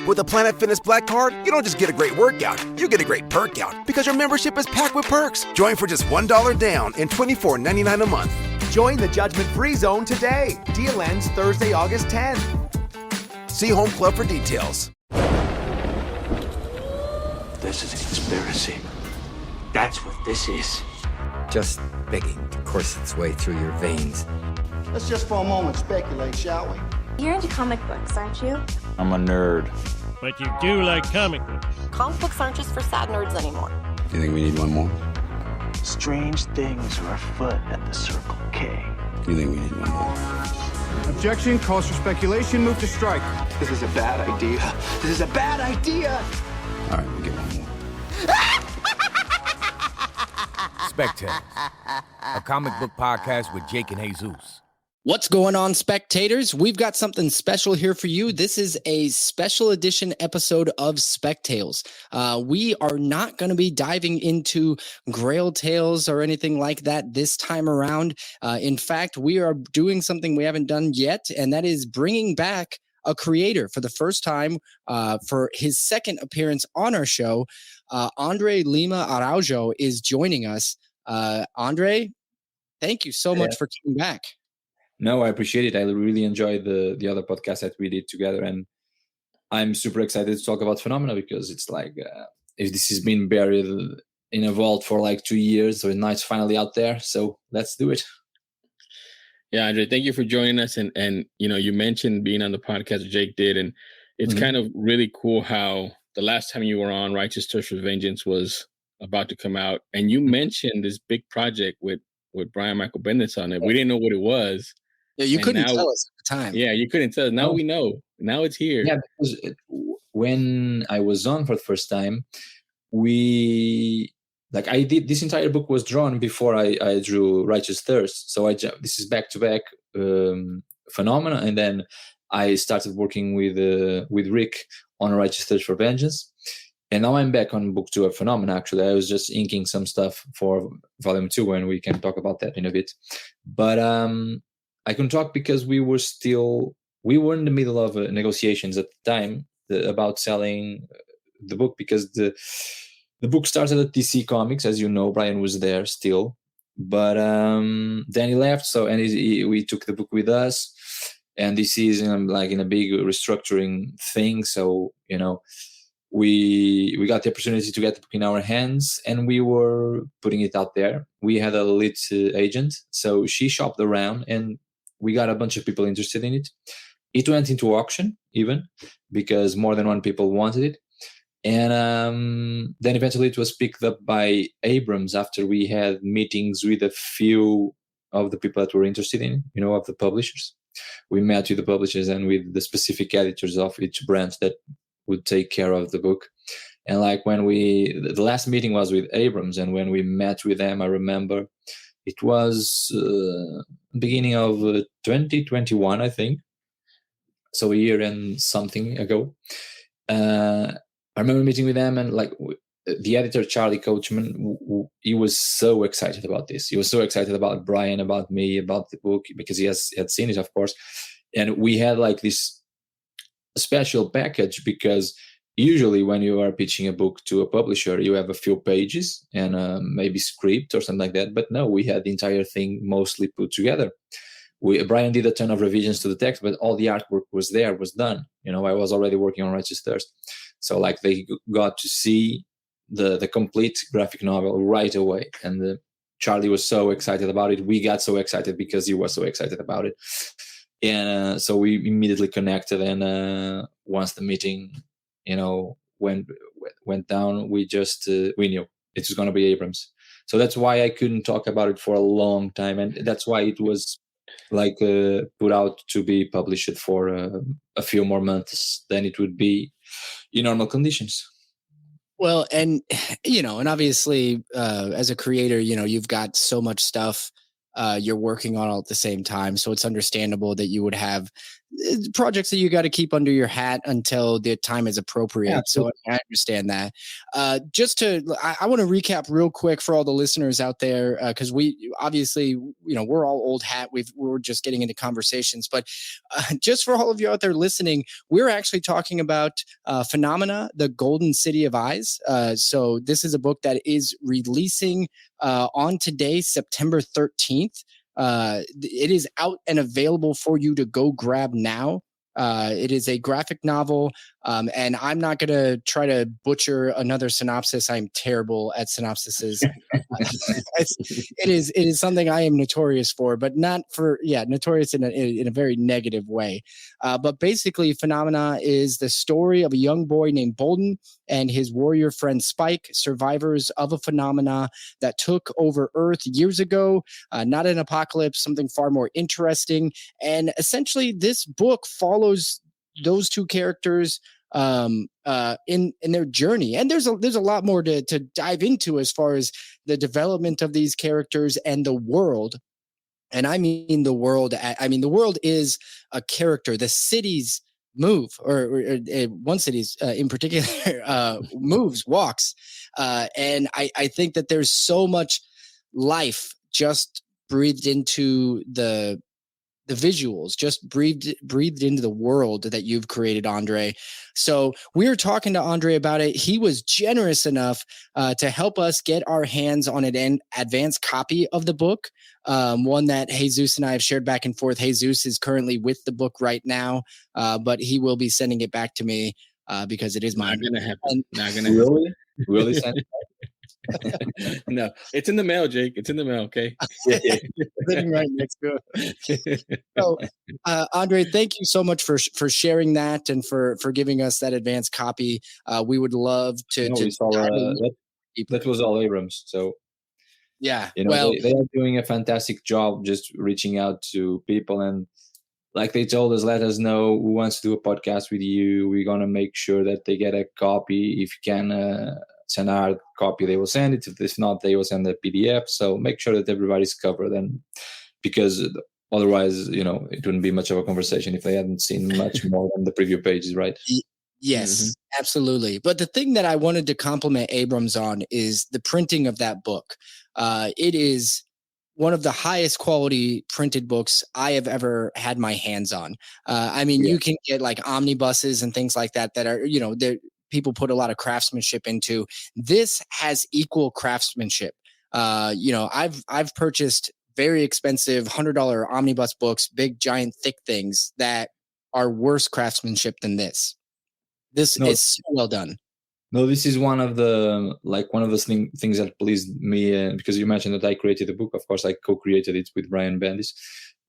With a Planet Fitness Black Card, you don't just get a great workout, you get a great perk out because your membership is packed with perks. Join for just $1 down and $24.99 a month. Join the judgment-free zone today. Deal ends Thursday, August 10th. See Home Club for details. This is a conspiracy. That's what this is. Just begging to course its way through your veins. Let's just for a moment speculate, shall we? You're into comic books, aren't you? I'm a nerd. But you do like comic books. Comic books aren't just for sad nerds anymore. You think we need one more? Strange things are afoot at the Circle K. You think we need one more? Objection, calls for speculation, move to strike. This is a bad idea. This is a bad idea. All right, we'll get one more. Spec Tales, a comic book podcast with Jake and Jesus. What's going on, spectators? We've got something special here for you. This is a special edition episode of Spec Tales. We are not going to be diving into Grail tales or anything like that this time around. In fact, we are doing something we haven't done yet, and that is bringing back a creator for the first time for his second appearance on our show. André Lima Araújo is joining us. André, thank you so much for coming back. No, I appreciate it. I really enjoyed the other podcast that we did together, and I'm super excited to talk about Phenomena because it's like if this has been buried in a vault for like 2 years, so now it's finally out there. So let's do it. Yeah, Andre, thank you for joining us. And you know, you mentioned being on the podcast Jake did, and it's kind of really cool how the last time you were on, Righteous Thirst for Vengeance was about to come out, and you mentioned this big project with Brian Michael Bendis on it. We didn't know what it was. Yeah, you couldn't tell us at the time. Yeah, you couldn't tell us. Now we know. Now it's here. Yeah, because when I was on for the first time, I did this entire book was drawn before I drew Righteous Thirst. So this is back-to-back Phenomena, and then I started working with Rick on Righteous Thirst for Vengeance. And now I'm back on book 2 of Phenomena, actually. I was just inking some stuff for volume 2, and we can talk about that in a bit. But I couldn't talk because we were in the middle of negotiations at the time about selling the book, because the book started at DC Comics. As you know, Brian was there still. But then he left, we took the book with us. And this is in a big restructuring thing. So, you know, we got the opportunity to get the book in our hands, and we were putting it out there. We had a lit agent, so she shopped around, and we got a bunch of people interested in it. It went into auction even because more than one people wanted it. And then eventually it was picked up by Abrams after we had meetings with a few of the people that were interested in, you know, of the publishers. We met with the publishers and with the specific editors of each branch that would take care of the book. And like when the last meeting was with Abrams, and when we met with them, I remember it was beginning of 2021, I think. So a year and something ago. I remember meeting with them, and like the editor, Charlie Coachman, he was so excited about this. He was so excited about Brian, about me, about the book, because he had seen it, of course. And we had like this special package, because usually when you are pitching a book to a publisher, you have a few pages and maybe script or something like that. But no, we had the entire thing mostly put together. Brian did a ton of revisions to the text, but all the artwork was done. You know, I was already working on Righteous Thirst. So like they got to see the complete graphic novel right away. And Charlie was so excited about it. We got so excited because he was so excited about it. And so we immediately connected. And once the meeting, you know, went down, we knew it was going to be Abrams. So that's why I couldn't talk about it for a long time. And that's why it was like put out to be published for a few more months than it would be in normal conditions. Well, and, you know, and obviously as a creator, you know, you've got so much stuff you're working on all at the same time. So it's understandable that you would have projects that you got to keep under your hat until the time is appropriate. Yeah, so I understand that. I want to recap real quick for all the listeners out there, because we obviously, we're all old hat. We're just getting into conversations, but just for all of you out there listening, we're actually talking about Phenomena, the Golden City of Eyes. So this is a book that is releasing on today, September 13th. It is out and available for you to go grab now. It is a graphic novel, and I'm not going to try to butcher another synopsis. I'm terrible at synopsises. It is something I am notorious for, but not for, notorious in a very negative way. But basically, Phenomena is the story of a young boy named Bolden and his warrior friend Spike, survivors of a phenomena that took over Earth years ago. Not an apocalypse, something far more interesting. And essentially, this book follows those two characters in their journey. And there's a lot more to dive into as far as the development of these characters and the world. And I mean the world. The world is a character. The cities move, or one city's in particular walks. And I think that there's so much life just breathed into the visuals, just breathed into the world that you've created, Andre. So we were talking to Andre about it. He was generous enough to help us get our hands on an advanced copy of the book, one that Jesus and I have shared back and forth. Jesus is currently with the book right now, but he will be sending it back to me because it is mine. Not gonna happen. Not gonna happen. Really send it? No, it's in the mail, Jake. It's in the mail. Okay. Sitting right next to it. So, Andre, thank you so much for sharing that and for giving us that advanced copy. We would love to. That was all Abrams. So yeah, they are doing a fantastic job just reaching out to people, and like they told us, let us know who wants to do a podcast with you. We're gonna make sure that they get a copy. If you can send a hard copy, they will send it. If not, they will send a PDF. So make sure that everybody's covered, and because otherwise, it wouldn't be much of a conversation if they hadn't seen much more than the preview pages, right? Yes, absolutely. But the thing that I wanted to compliment Abrams on is the printing of that book. It is one of the highest quality printed books I have ever had my hands on. You can get like omnibuses and things like that are, people put a lot of craftsmanship into. This has equal craftsmanship. I've purchased very expensive $100 omnibus books, big, giant, thick things that are worse craftsmanship than this. This is so well done. No, this is one of the things that pleased me, because you mentioned that I created the book. Of course, I co-created it with Brian Bendis.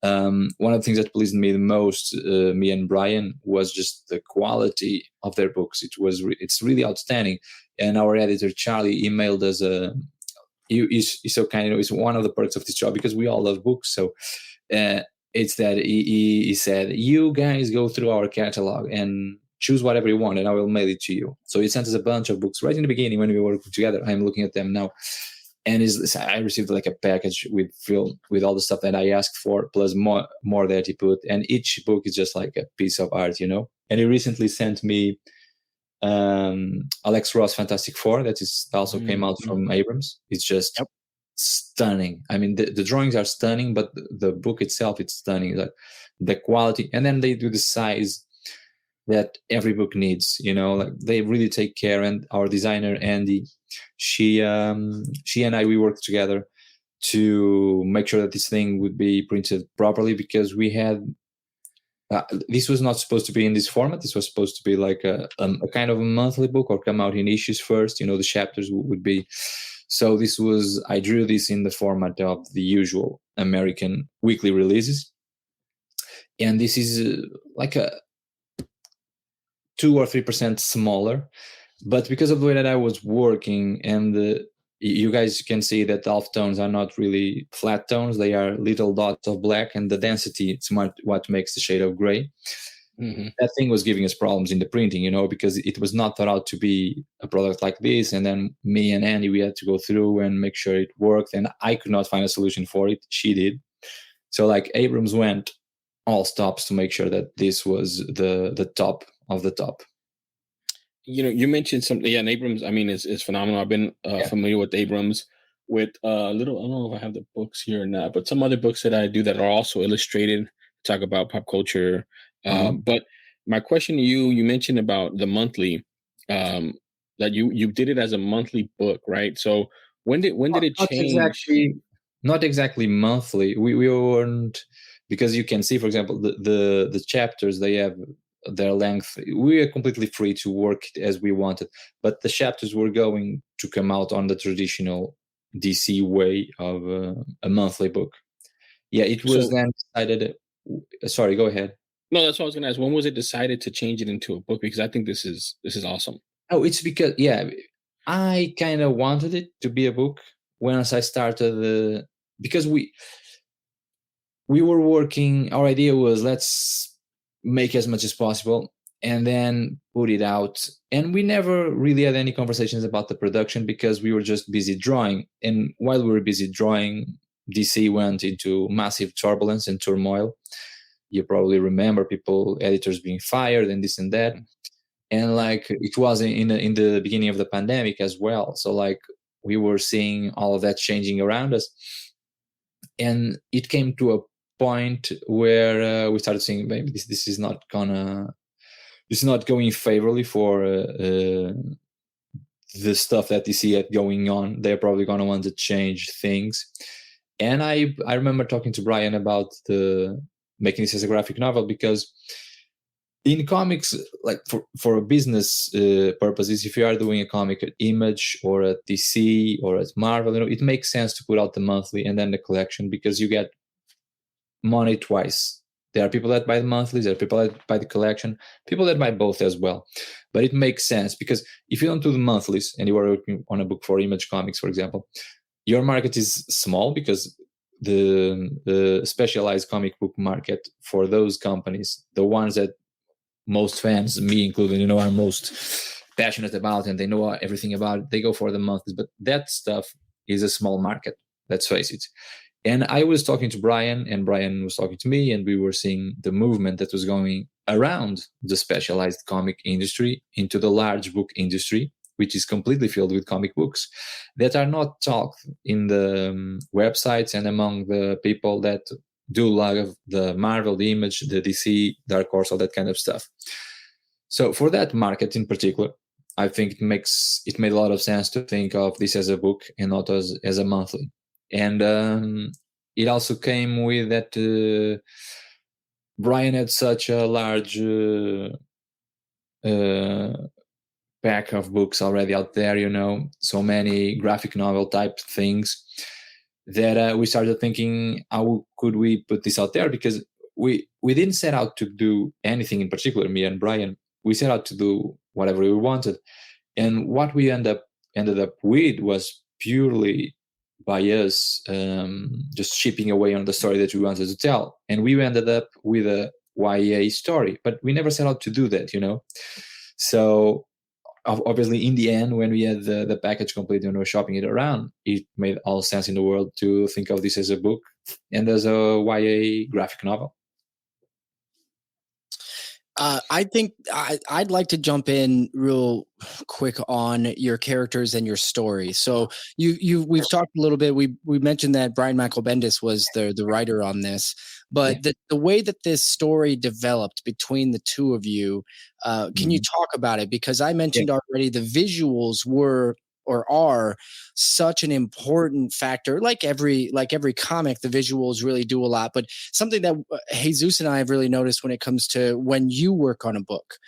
One of the things that pleased me the most, me and Brian, was just the quality of their books. It's really outstanding. And our editor Charlie emailed us. He's so kind. It's one of the perks of this job, because we all love books. So it's that he said, "You guys go through our catalog and choose whatever you want, and I will mail it to you." So he sent us a bunch of books right in the beginning when we were working together. I'm looking at them now. And I received like a package with all the stuff that I asked for, plus more that he put. And each book is just like a piece of art, And he recently sent me Alex Ross Fantastic Four, that also came out from Abrams. It's just stunning. The drawings are stunning, but the book itself, it's stunning. Like the quality, and then they do the size that every book needs. Like they really take care. And our designer Andy, she and I, we worked together to make sure that this thing would be printed properly, because we had this was not supposed to be in this format. This was supposed to be like a kind of a monthly book, or come out in issues first. The chapters would be. So I drew this in the format of the usual American weekly releases, and this is like a 2 or 3% smaller. But because of the way that I was working, and you guys can see that the half tones are not really flat tones, they are little dots of black, and the density, it's what makes the shade of gray. That thing was giving us problems in the printing, because it was not thought out to be a product like this. And then me and Andy, we had to go through and make sure it worked, and I could not find a solution for it. She did. So like Abrams went all stops to make sure that this was the top of the top. You mentioned something. Yeah, and Abrams, I mean, is phenomenal. I've been familiar with Abrams with little. I don't know if I have the books here or not, but some other books that I do that are also illustrated, talk about pop culture. But my question to you, you mentioned about the monthly, that you did it as a monthly book, right? So when did it change? Not exactly monthly. We weren't, because you can see, for example, the chapters, they have their length. We are completely free to work as we wanted, but the chapters were going to come out on the traditional DC way of a monthly book. Yeah, it was then decided. Sorry, go ahead. No, that's what I was going to ask. When was it decided to change it into a book? Because I think this is awesome. Oh, it's because I kind of wanted it to be a book once I started because we were working. Our idea was, let's make as much as possible and then put it out. And we never really had any conversations about the production because we were just busy drawing. And while we were busy drawing, DC went into massive turbulence and turmoil. You probably remember editors being fired and this and that. And like it was in the beginning of the pandemic as well. So like we were seeing all of that changing around us. And it came to a point where we started saying, maybe this is not going favorably for the stuff that DC had going on. They're probably going to want to change things. And I remember talking to Brian about making this as a graphic novel, because in comics, like for business purposes, if you are doing a comic at Image or at DC or at Marvel, it makes sense to put out the monthly and then the collection, because you get money twice. There are people that buy the monthlies, there are people that buy the collection, people that buy both as well. But it makes sense, because if you don't do the monthlies and you are working on a book for Image Comics, for example, your market is small, because the specialized comic book market for those companies, the ones that most fans, me included, are most passionate about and they know everything about it, they go for the monthlies. But that stuff is a small market, let's face it. And I was talking to Brian, and Brian was talking to me, and we were seeing the movement that was going around the specialized comic industry into the large book industry, which is completely filled with comic books that are not talked in the websites and among the people that do a lot of the Marvel, the Image, the DC, Dark Horse, all that kind of stuff. So for that market in particular, I think it made a lot of sense to think of this as a book and not as a monthly. And it also came with that Brian had such a large pack of books already out there, so many graphic novel type things, that we started thinking, how could we put this out there? Because we didn't set out to do anything in particular, me and Brian. We set out to do whatever we wanted. And what we ended up with was purely by us just chipping away on the story that we wanted to tell. And we ended up with a YA story, but we never set out to do that, So obviously, in the end, when we had the package complete and we were shopping it around, it made all sense in the world to think of this as a book and as a YA graphic novel. I think I'd like to jump in real quick on your characters and your story. So we've talked a little bit. We mentioned that Brian Michael Bendis was the writer on this, but the way that this story developed between the two of you, can you talk about it? Because I mentioned already the visuals were or are such an important factor. Like every comic, the visuals really do a lot. But something that Jesus and I have really noticed when it comes to when you work on a book,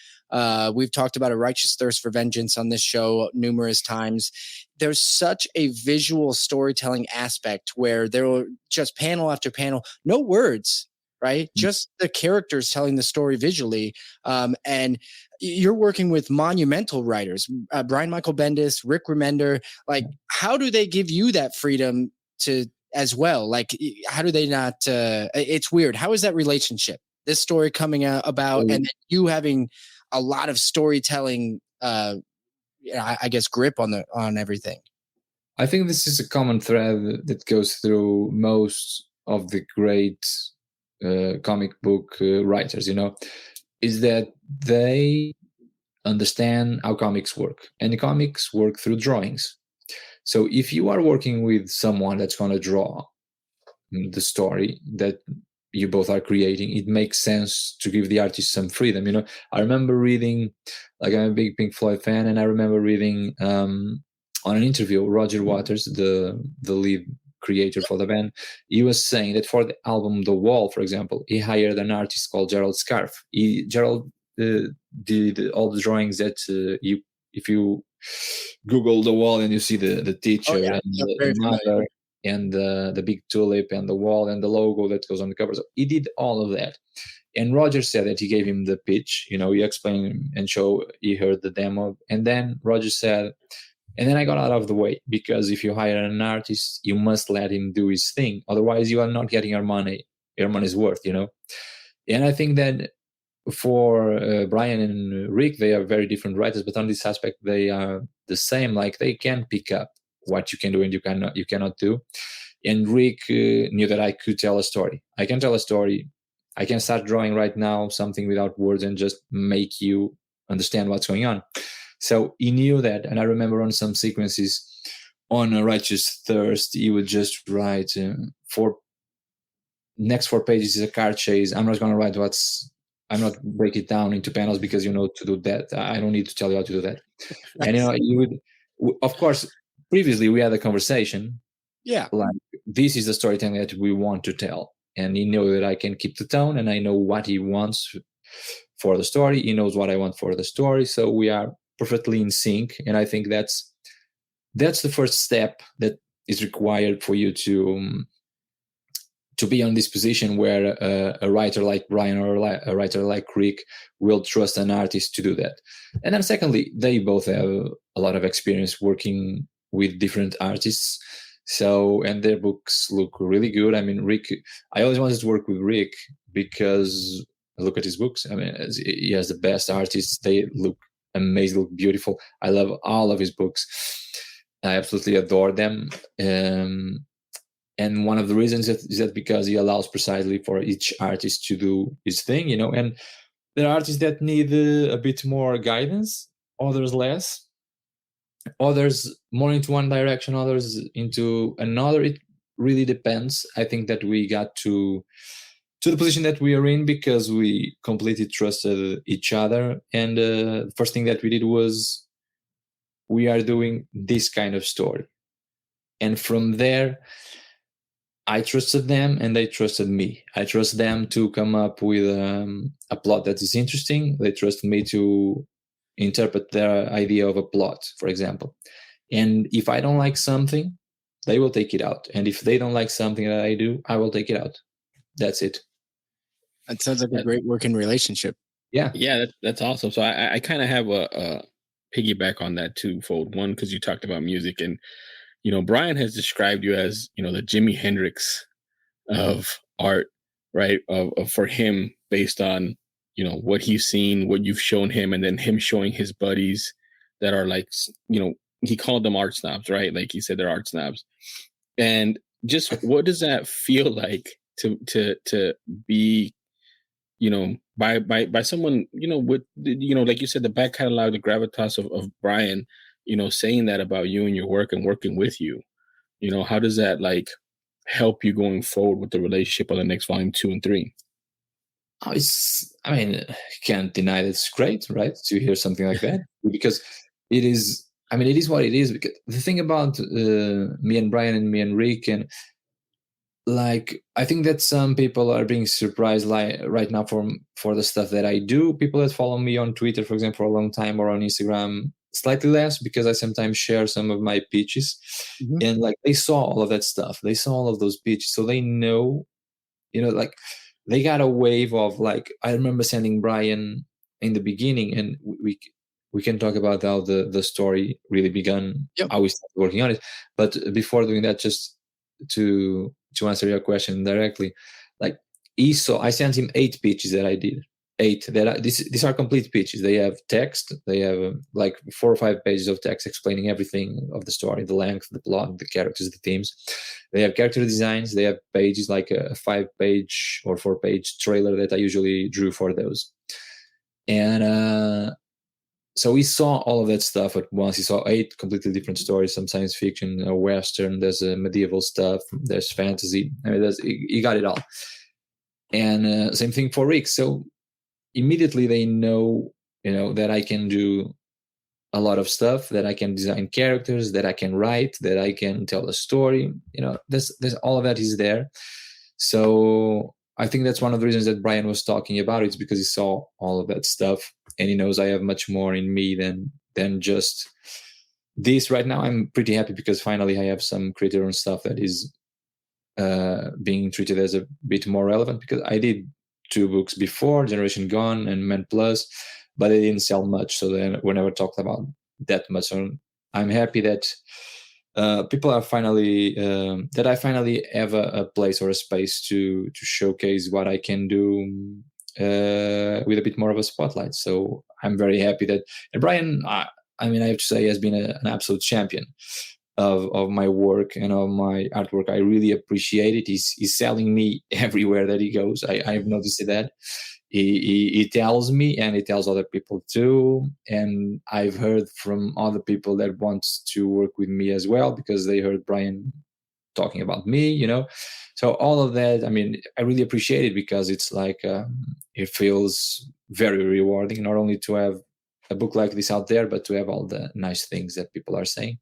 we've talked about A Righteous Thirst for Vengeance on this show numerous times. There's such a visual storytelling aspect where there were just panel after panel, no words, right? Just the characters telling the story visually. And you're working with monumental writers, Brian Michael Bendis, Rick Remender. Like, how do they give you that freedom to as well? Like, how do they not? It's weird. How is that relationship? This story coming out about, and then you having a lot of storytelling, I guess, grip on everything. I think this is a common thread that goes through most of the great comic book writers, is that they understand how comics work, and the comics work through drawings. So if you are working with someone that's going to draw the story that you both are creating, it makes sense to give the artist some freedom. I remember reading, like, I'm a big Pink Floyd fan, and I remember reading on an interview, Roger Waters, the lead creator for the band, he was saying that for the album The Wall, for example, he hired an artist called Gerald Scarfe. Gerald did all the drawings that if you Google The Wall and you see the teacher and the mother and the big tulip and the wall and the logo that goes on the cover. So he did all of that. And Roger said that he gave him the pitch, he explained and he heard the demo. And then Roger said, and then I got out of the way, because if you hire an artist, you must let him do his thing. Otherwise, you are not getting your money's worth, And I think that for Brian and Rick, they are very different writers, but on this aspect, they are the same. Like, they can pick up what you can do and you cannot do. And Rick knew that I could tell a story. I can tell a story. I can start drawing right now something without words and just make you understand what's going on. So he knew that. And I remember on some sequences on A Righteous Thirst, he would just write next 4 pages is a car chase. I'm not going to write I'm not break it down into panels, because to do that. I don't need to tell you how to do that. And you would, of course, previously we had a conversation. Yeah. Like, this is the storytelling that we want to tell. And he knows that I can keep the tone, and I know what he wants for the story. He knows what I want for the story. So we are perfectly in sync. And I think that's the first step that is required for you to be on this position where a writer like Brian or a writer like Rick will trust an artist to do that. And then secondly, they both have a lot of experience working with different artists. So, and their books look really good. I mean, Rick, I always wanted to work with Rick because look at his books. I mean, he has the best artists. They look amazing, look beautiful. I love all of his books. I absolutely adore them. And one of the reasons is that because he allows precisely for each artist to do his thing, and there are artists that need a bit more guidance, others less, others more into one direction, others into another. It really depends. I think that we got to the position that we are in because we completely trusted each other. And the first thing that we did was, we are doing this kind of story. And from there, I trusted them and they trusted me. I trust them to come up with a plot that is interesting. They trust me to interpret their idea of a plot, for example. And if I don't like something, they will take it out. And if they don't like something that I do, I will take it out. That's it. That sounds like a great working relationship. Yeah. Yeah, that's awesome. So I kind of have a piggyback on that twofold. One, because you talked about music, and Brian has described you as, the Jimi Hendrix of art, right? For him, based on, what he's seen, what you've shown him, and then him showing his buddies that are like, he called them art snobs, right? Like he said, they're art snobs. And just what does that feel like to be, by someone, with, like you said, the back catalog, the gravitas of Brian, saying that about you and your work and working with you, how does that like help you going forward with the relationship on the next volume 2 and 3? Oh, can't deny that it's great, right? To hear something like that, because it is what it is. Because the thing about me and Brian and me and Rick, and like, I think that some people are being surprised like right now for the stuff that I do. People that follow me on Twitter, for example, for a long time, or on Instagram, slightly less, because I sometimes share some of my pitches. Mm-hmm. And like, they saw all of that stuff. They saw all of those pitches. So they know, like, they got a wave of, like, I remember sending Brian in the beginning, and we can talk about how the story really began, how we started working on it. But before doing that, just to answer your question directly, like, I sent him 8 pitches that I did. 8 these are complete pitches. They have text. They have like 4 or 5 pages of text explaining everything of the story, the length, the plot, the characters, the themes. They have character designs. They have pages like a 5-page or 4-page trailer that I usually drew for those. And so we saw all of that stuff at once. We saw 8 completely different stories, some science fiction, a Western, there's medieval stuff, there's fantasy. I mean, you got it all. And same thing for Rick. So immediately they know, that I can do a lot of stuff, that I can design characters, that I can write, that I can tell a story. There's all of that is there. So I think that's one of the reasons that Brian was talking about. It's because he saw all of that stuff, and he knows I have much more in me than just this. Right now, I'm pretty happy because finally I have some creator-owned stuff that is being treated as a bit more relevant, because I did 2 books before, Generation Gone and Man Plus, but they didn't sell much, so they were never talked about that much. So I'm happy that people are finally that I finally have a place or a space to showcase what I can do with a bit more of a spotlight. So I'm very happy that, and Brian, I have to say, has been an absolute champion of my work and of my artwork. I really appreciate it. He's selling me everywhere that he goes. I've noticed that. He tells me, and he tells other people too. And I've heard from other people that want to work with me as well, because they heard Brian talking about me, So all of that, I really appreciate it, because it's like, it feels very rewarding, not only to have a book like this out there, but to have all the nice things that people are saying.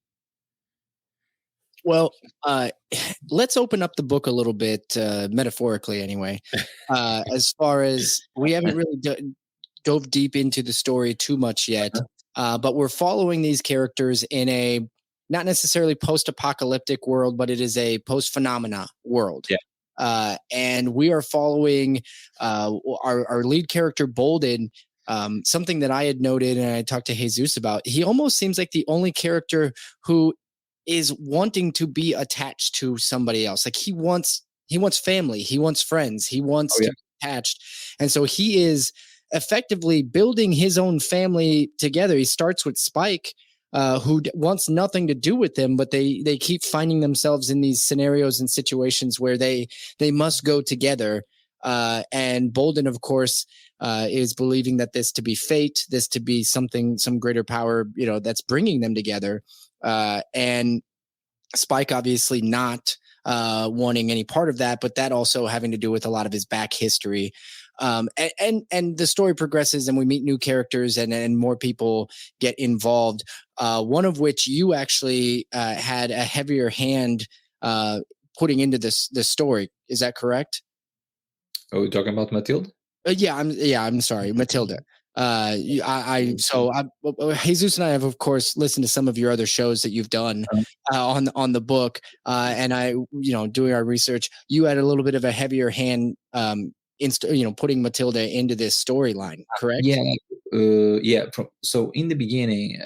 Well, let's open up the book a little bit, metaphorically anyway. As far as we haven't really dove deep into the story too much yet, but we're following these characters in a not necessarily post-apocalyptic world, but it is a post-phenomena world. Yeah. And we are following our lead character, Bolden. Something that I had noted and I talked to Jesus about, he almost seems like the only character who is wanting to be attached to somebody else. Like he wants family, he wants friends, he wants to be attached. And so he is effectively building his own family together. He starts with Spike, who wants nothing to do with him, but they keep finding themselves in these scenarios and situations where they must go together. And Bolden, of course, is believing that this to be fate, this to be some greater power, that's bringing them together. And Spike obviously not wanting any part of that, but that also having to do with a lot of his back history. And the story progresses and we meet new characters and more people get involved. One of which you actually had a heavier hand putting into this story. Is that correct? Are we talking about Matilda? I'm sorry, Matilda. Jesus and I have, of course, listened to some of your other shows that you've done on the book, and I, doing our research, you had a little bit of a heavier hand, putting Matilda into this storyline, correct? So in the beginning,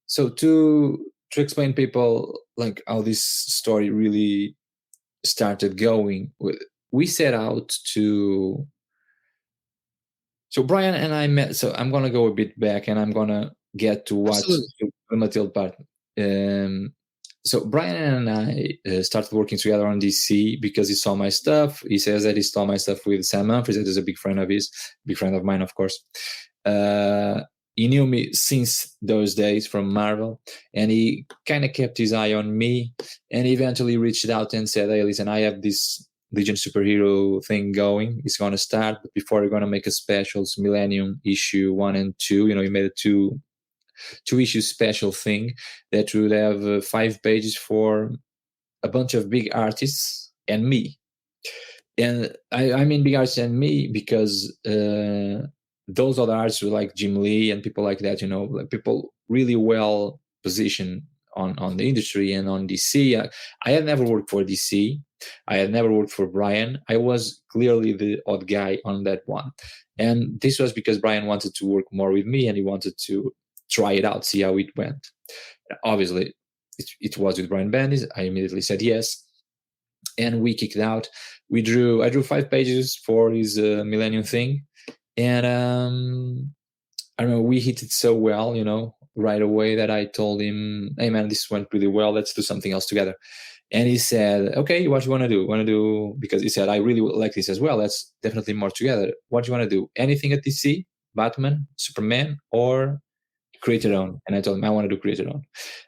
so to explain people like how this story really started going, we set out to. So Brian and I met. So I'm gonna go a bit back, and I'm gonna get to what the Matilda part. So Brian and I started working together on DC because he saw my stuff. He says that he saw my stuff with Sam Humphries, that is a big friend of mine, of course. He knew me since those days from Marvel, and he kind of kept his eye on me, and eventually reached out and said, "Hey, listen, I have this Legion superhero thing going. It's going to start, but before we're going to make a specials Millennium issue 1 and 2. You made a two issue special thing that would have 5 pages for a bunch of big artists and me." And I mean big artists and me because those other artists were like Jim Lee and people like that, like people really well positioned on the industry and on DC. I had never worked for DC. I had never worked for Brian. I was clearly the odd guy on that one. And this was because Brian wanted to work more with me and he wanted to try it out, see how it went. Obviously, it was with Brian Bendis. I immediately said yes. And we kicked out. I drew 5 pages for his Millennium thing. And I remember we hit it so well, right away, that I told him, hey man, this went really well, let's do something else together. And he said, okay, what do you want to do? Because he said, I really like this as well, let's definitely more together. What do you want to do? Anything at DC? Batman, Superman, or create your own? And I told him, I want to do create your own.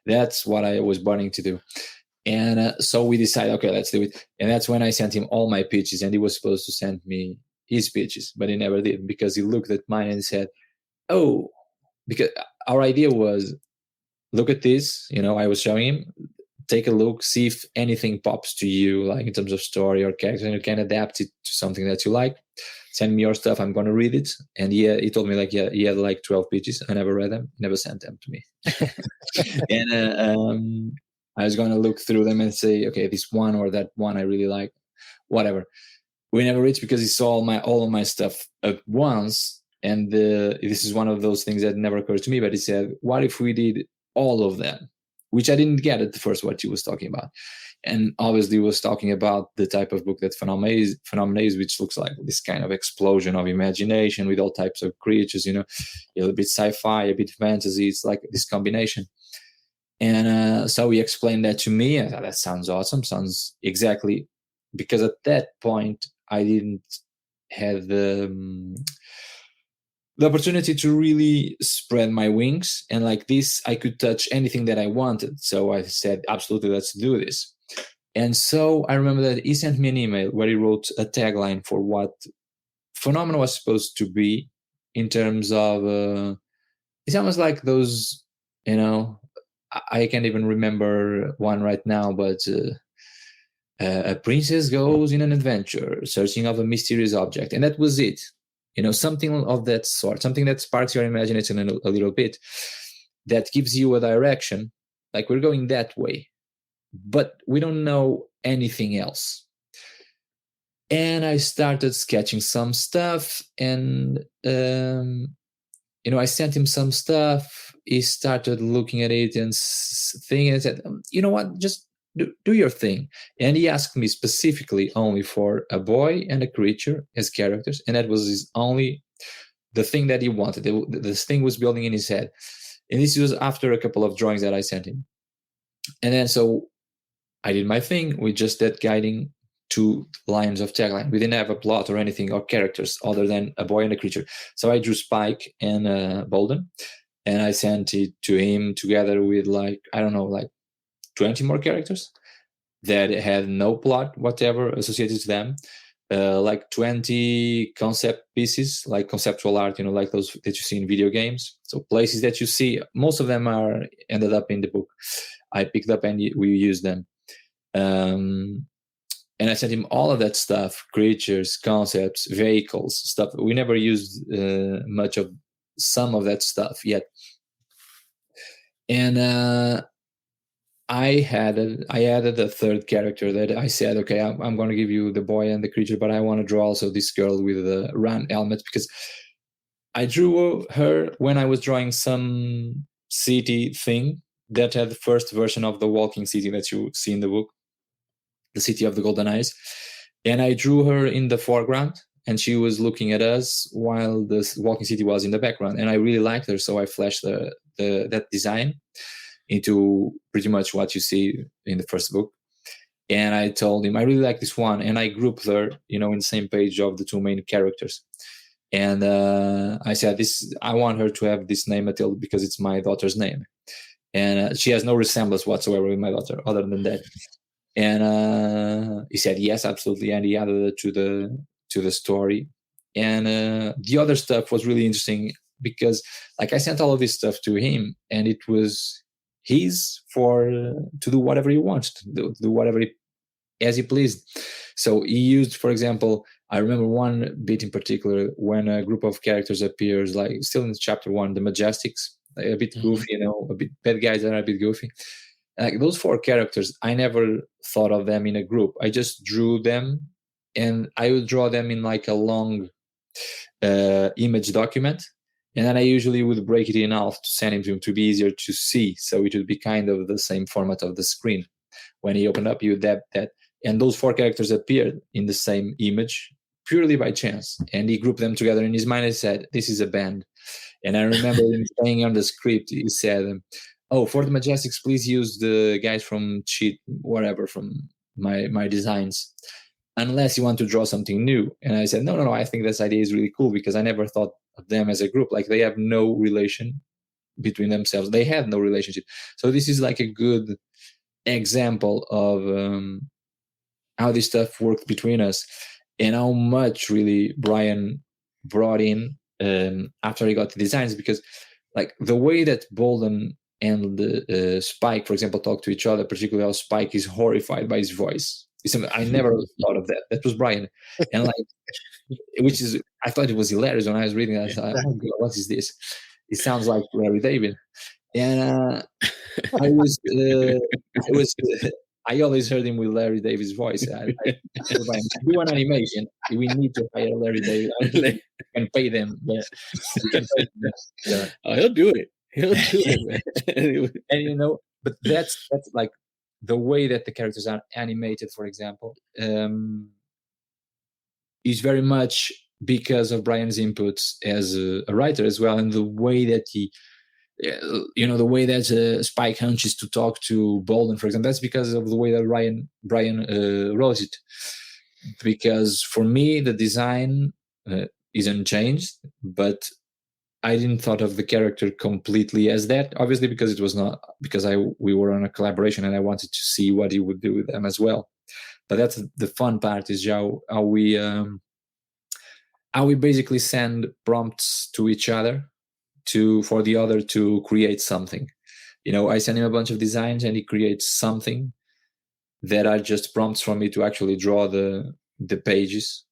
That's what I was burning to do. And so we decided, okay, let's do it. And that's when I sent him all my pitches, and he was supposed to send me his pitches, but he never did, because he looked at mine and he said, oh, because our idea was, look at this, I was showing him, take a look, see if anything pops to you, like in terms of story or character, and you can adapt it to something that you like. Send me your stuff, I'm going to read it. And he told me he had like 12 pitches. I never read them, never sent them to me. And I was going to look through them and say, okay, this one or that one I really like, whatever. We never reached, because he saw all of my stuff at once. And this is one of those things that never occurred to me, but he said, what if we did all of them? Which I didn't get at the first, what he was talking about. And obviously he was talking about the type of book that Phenomena is, which looks like this kind of explosion of imagination with all types of creatures, a little bit sci-fi, a bit fantasy. It's like this combination. And so he explained that to me. I thought, that sounds awesome. Sounds exactly, because at that point I didn't have the opportunity to really spread my wings, and like this, I could touch anything that I wanted. So I said, absolutely, let's do this. And so I remember that he sent me an email where he wrote a tagline for what Phenomena was supposed to be, in terms of, it's almost like those, I can't even remember one right now, but a princess goes in an adventure searching of a mysterious object. And that was it. Something of that sort, something that sparks your imagination a little bit, that gives you a direction, like we're going that way, but we don't know anything else. And I started sketching some stuff, and, I sent him some stuff. He started looking at it and thinking, and said, you know what, just do your thing. And he asked me specifically only for a boy and a creature as characters, and that was the thing that he wanted. This thing was building in his head, and this was after a couple of drawings that I sent him. And then so I did my thing with just that guiding 2 lines of tagline. We didn't have a plot or anything or characters other than a boy and a creature. So I drew Spike and Bolden, and I sent it to him together with 20 more characters that had no plot whatever associated to them, 20 concept pieces, like conceptual art, like those that you see in video games. So places that you see, most of them ended up in the book. I picked up and we used them. And I sent him all of that stuff, creatures, concepts, vehicles, stuff. We never used much of some of that stuff yet. And I added a third character that I said, okay, I'm going to give you the boy and the creature, but I want to draw also this girl with the run helmet, because I drew her when I was drawing some city thing that had the first version of the walking city that you see in the book, the city of the Golden Eyes. And I drew her in the foreground, and she was looking at us while the walking city was in the background. And I really liked her, so I flashed that design into pretty much what you see in the first book. And I told him, I really like this one. And I grouped her, in the same page of the 2 main characters. And I said, I want her to have this name, Matilda, because it's my daughter's name. And she has no resemblance whatsoever with my daughter, other than that. And he said, yes, absolutely. And he added it to the story. And the other stuff was really interesting, because I sent all of this stuff to him, and it was his to do whatever he wanted, to do whatever as he pleased. So he used, for example, I remember one bit in particular when a group of characters appears, still in chapter 1, the Majestics, a bit goofy, a bit bad guys that are a bit goofy. Those 4 characters, I never thought of them in a group. I just drew them, and I would draw them in a long image document. And then I usually would break it in half to send him to him to be easier to see. So it would be kind of the same format of the screen. When he opened up, you would that. And those 4 characters appeared in the same image purely by chance. And he grouped them together in his mind and said, this is a band. And I remember him saying on the script, he said, oh, for the Majestics, please use the guys from from my designs, unless you want to draw something new. And I said, no, I think this idea is really cool, because I never thought of them as a group. Like, they have no relation between themselves. They had no relationship. So this is like a good example of how this stuff worked between us, and how much really Brian brought in after he got the designs. Because like the way that Bolden and Spike, for example, talk to each other, particularly how Spike is horrified by his voice. I never thought of that. That was Brian. And like, which is, I thought it was hilarious when I was reading it. I thought, oh God, what is this? It sounds like Larry David. And I always heard him with Larry David's voice. I do an animation. We need to hire Larry David. I can pay them. Oh, he'll do it. He'll do it. And but that's like the way that the characters are animated, for example, is very much because of Brian's inputs as a writer as well, and the way that he, the way that Spike hunches to talk to Bolden, for example, that's because of the way that Brian wrote it. Because for me, the design isn't changed, but I didn't thought of the character completely as that, obviously, because it was not, because we were on a collaboration and I wanted to see what he would do with them as well. But that's the fun part, is how we basically send prompts to each other for the other to create something. I send him a bunch of designs and he creates something that are just prompts for me to actually draw the pages,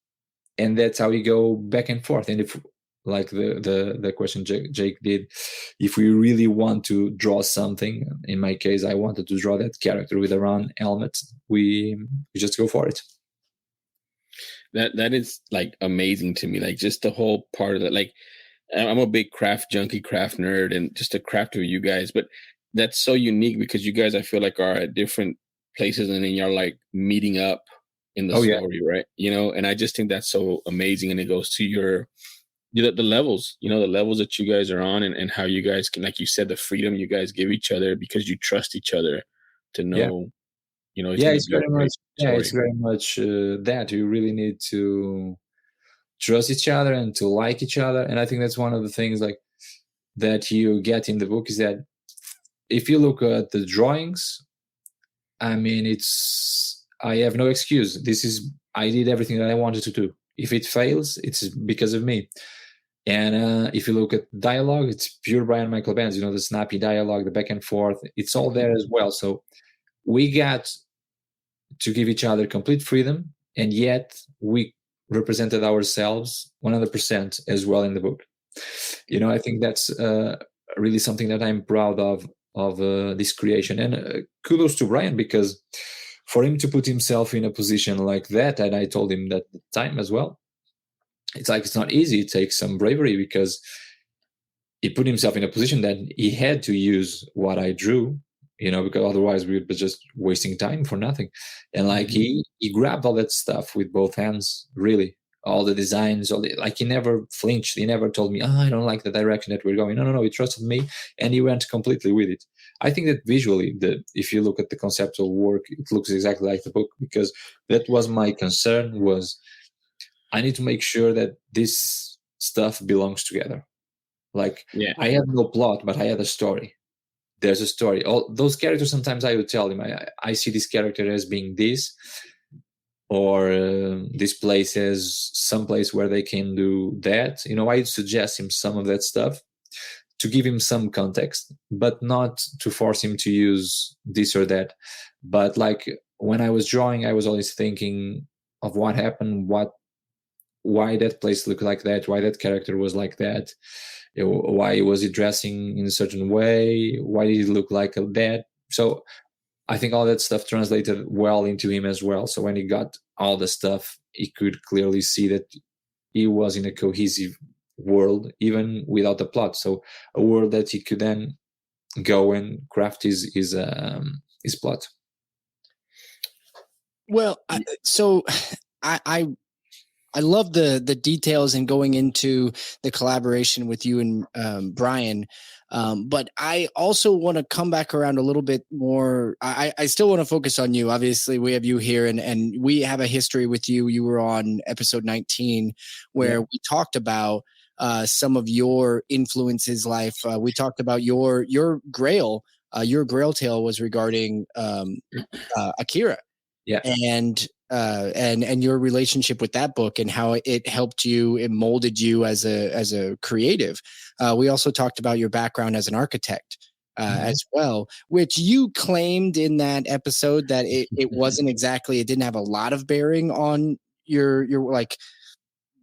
and that's how we go back and forth. And if, like the question Jake did, if we really want to draw something, in my case, I wanted to draw that character with a round helmet, we just go for it. That is like amazing to me. Like, just the whole part of that. Like, I'm a big craft junkie, craft nerd, and just a crafter with you guys. But that's so unique because you guys, I feel like, are at different places, and then you're like meeting up in the story, right? And I just think that's so amazing. And it goes to the levels, the levels that you guys are on, and how you guys can, like you said, the freedom you guys give each other because you trust each other to know, it's very much, it's very much that you really need to trust each other and to like each other. And I think that's one of the things like that you get in the book, is that if you look at the drawings, I mean, I have no excuse. I did everything that I wanted to do. If it fails, it's because of me. And if you look at dialogue, it's pure Brian Michael Bendis, the snappy dialogue, the back and forth, it's all there as well. So we got to give each other complete freedom, and yet we represented ourselves 100% as well in the book. I think that's really something that I'm proud of this creation. And kudos to Brian, because for him to put himself in a position like that, and I told him that at the time as well, it's not easy. It takes some bravery, because he put himself in a position that he had to use what I drew, because otherwise we would be just wasting time for nothing. And like he grabbed all that stuff with both hands, really, all the designs, he never flinched. He never told me, I don't like the direction that we're going. No, he trusted me, and he went completely with it. I think that visually, if you look at the conceptual work, it looks exactly like the book, because that was my concern, was I need to make sure that this stuff belongs together. I had no plot, but I had a story. There's a story. All those characters, sometimes I would tell him, I see this character as being this, or this place as some place where they can do that. I'd suggest him some of that stuff to give him some context, but not to force him to use this or that. But like when I was drawing, I was always thinking of what happened, why that place looked like that, why that character was like that, why was he dressing in a certain way, why did he look like that. So I think all that stuff translated well into him as well. So when he got all the stuff, he could clearly see that he was in a cohesive world, even without the plot. So a world that he could then go and craft his plot. Well, I I love the details and going into the collaboration with you and Brian. But I also want to come back around a little bit more. I still want to focus on you. Obviously, we have you here, and we have a history with you. You were on episode 19, where we talked about some of your influences life. We talked about your grail. Your grail tale was regarding Akira. Yeah. And your relationship with that book and how it helped you, it molded you as a creative. We also talked about your background as an architect as well, which you claimed in that episode that it wasn't exactly, it didn't have a lot of bearing on your like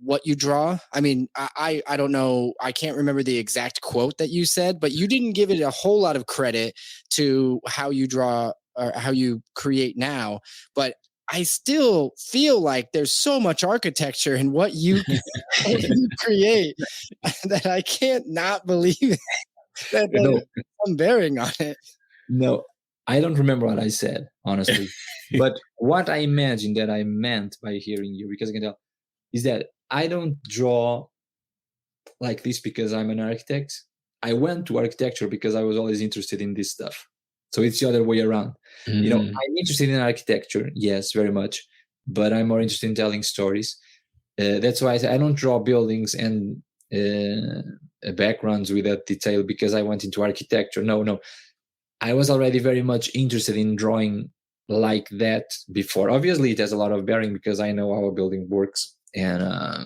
what you draw. I mean, I don't know, I can't remember the exact quote that you said, but you didn't give it a whole lot of credit to how you draw or how you create now. But I still feel like there's so much architecture in what you create that I can't not believe that there's some bearing on it. No, I don't remember what I said, honestly. But what I imagine that I meant by hearing you, because I can tell, is that I don't draw like this because I'm an architect. I went to architecture because I was always interested in this stuff. So it's the other way around. You know, I'm interested in architecture, yes, very much, but I'm more interested in telling stories. That's why I don't draw buildings and backgrounds with that detail because I went into architecture. No. I was already very much interested in drawing like that before. Obviously, it has a lot of bearing because I know how a building works. And I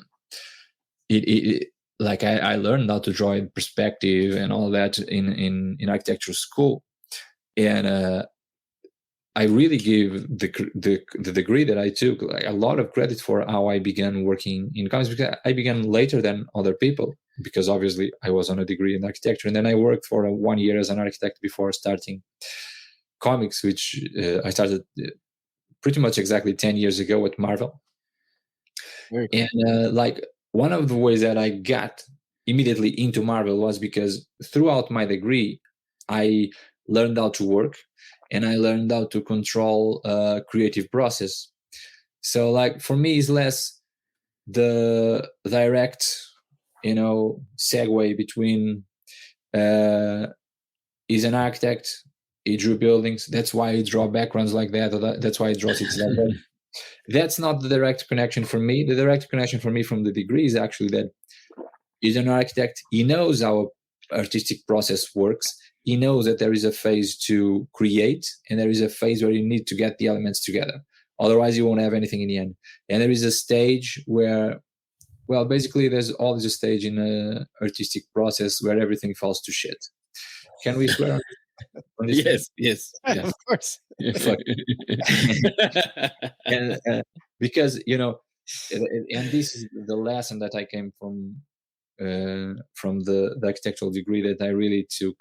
learned how to draw in perspective and all that in architecture school. And I really give the degree that I took like a lot of credit for how I began working in comics, because I began later than other people, because obviously I was on a degree in architecture, and then I worked for 1 year as an architect before starting comics, which I started pretty much exactly 10 years ago at Marvel. Very cool. And like one of the ways that I got immediately into Marvel was because throughout my degree, I learned how to work and I learned how to control creative process. So like for me, it's less the direct, segue between he's an architect, he drew buildings, that's why he draw backgrounds like that, or that's why he draws it like that. That's not the direct connection for me. The direct connection for me from the degree is actually that he's an architect. He knows how artistic process works. He knows that there is a phase to create and there is a phase where you need to get the elements together. Otherwise, you won't have anything in the end. And there is a stage where, well, basically there's always a stage in an artistic process where everything falls to shit. Can we swear on this? Yes. Yeah, of course. And because, and this is the lesson that I came from the architectural degree that I really took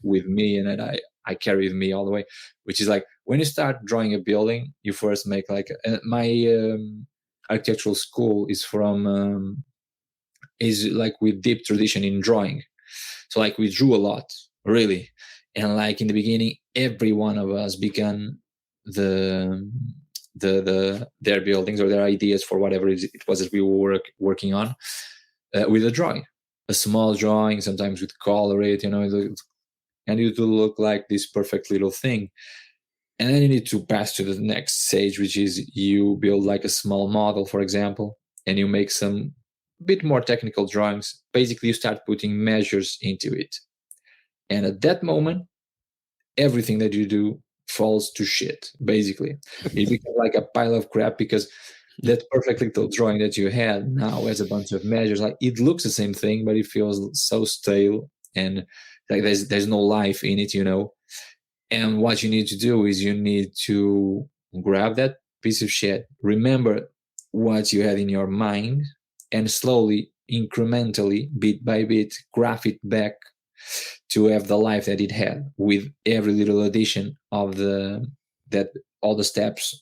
with me and that I carry with me all the way, which is like when you start drawing a building, you first make like my architectural school is with deep tradition in drawing. So like we drew a lot, really. And like in the beginning, every one of us began their buildings or their ideas for whatever it was that we were working on. With a drawing, a small drawing, sometimes with color it, and it will look like this perfect little thing. And then you need to pass to the next stage, which is you build like a small model, for example, and you make some bit more technical drawings. Basically, you start putting measures into it. And at that moment, everything that you do falls to shit, basically. It becomes like a pile of crap because that perfect little drawing that you had now has a bunch of measures. Like it looks the same thing, but it feels so stale and like there's no life in it, And what you need to do is you need to grab that piece of shit, remember what you had in your mind, and slowly, incrementally, bit by bit, graph it back to have the life that it had with every little addition of that all the steps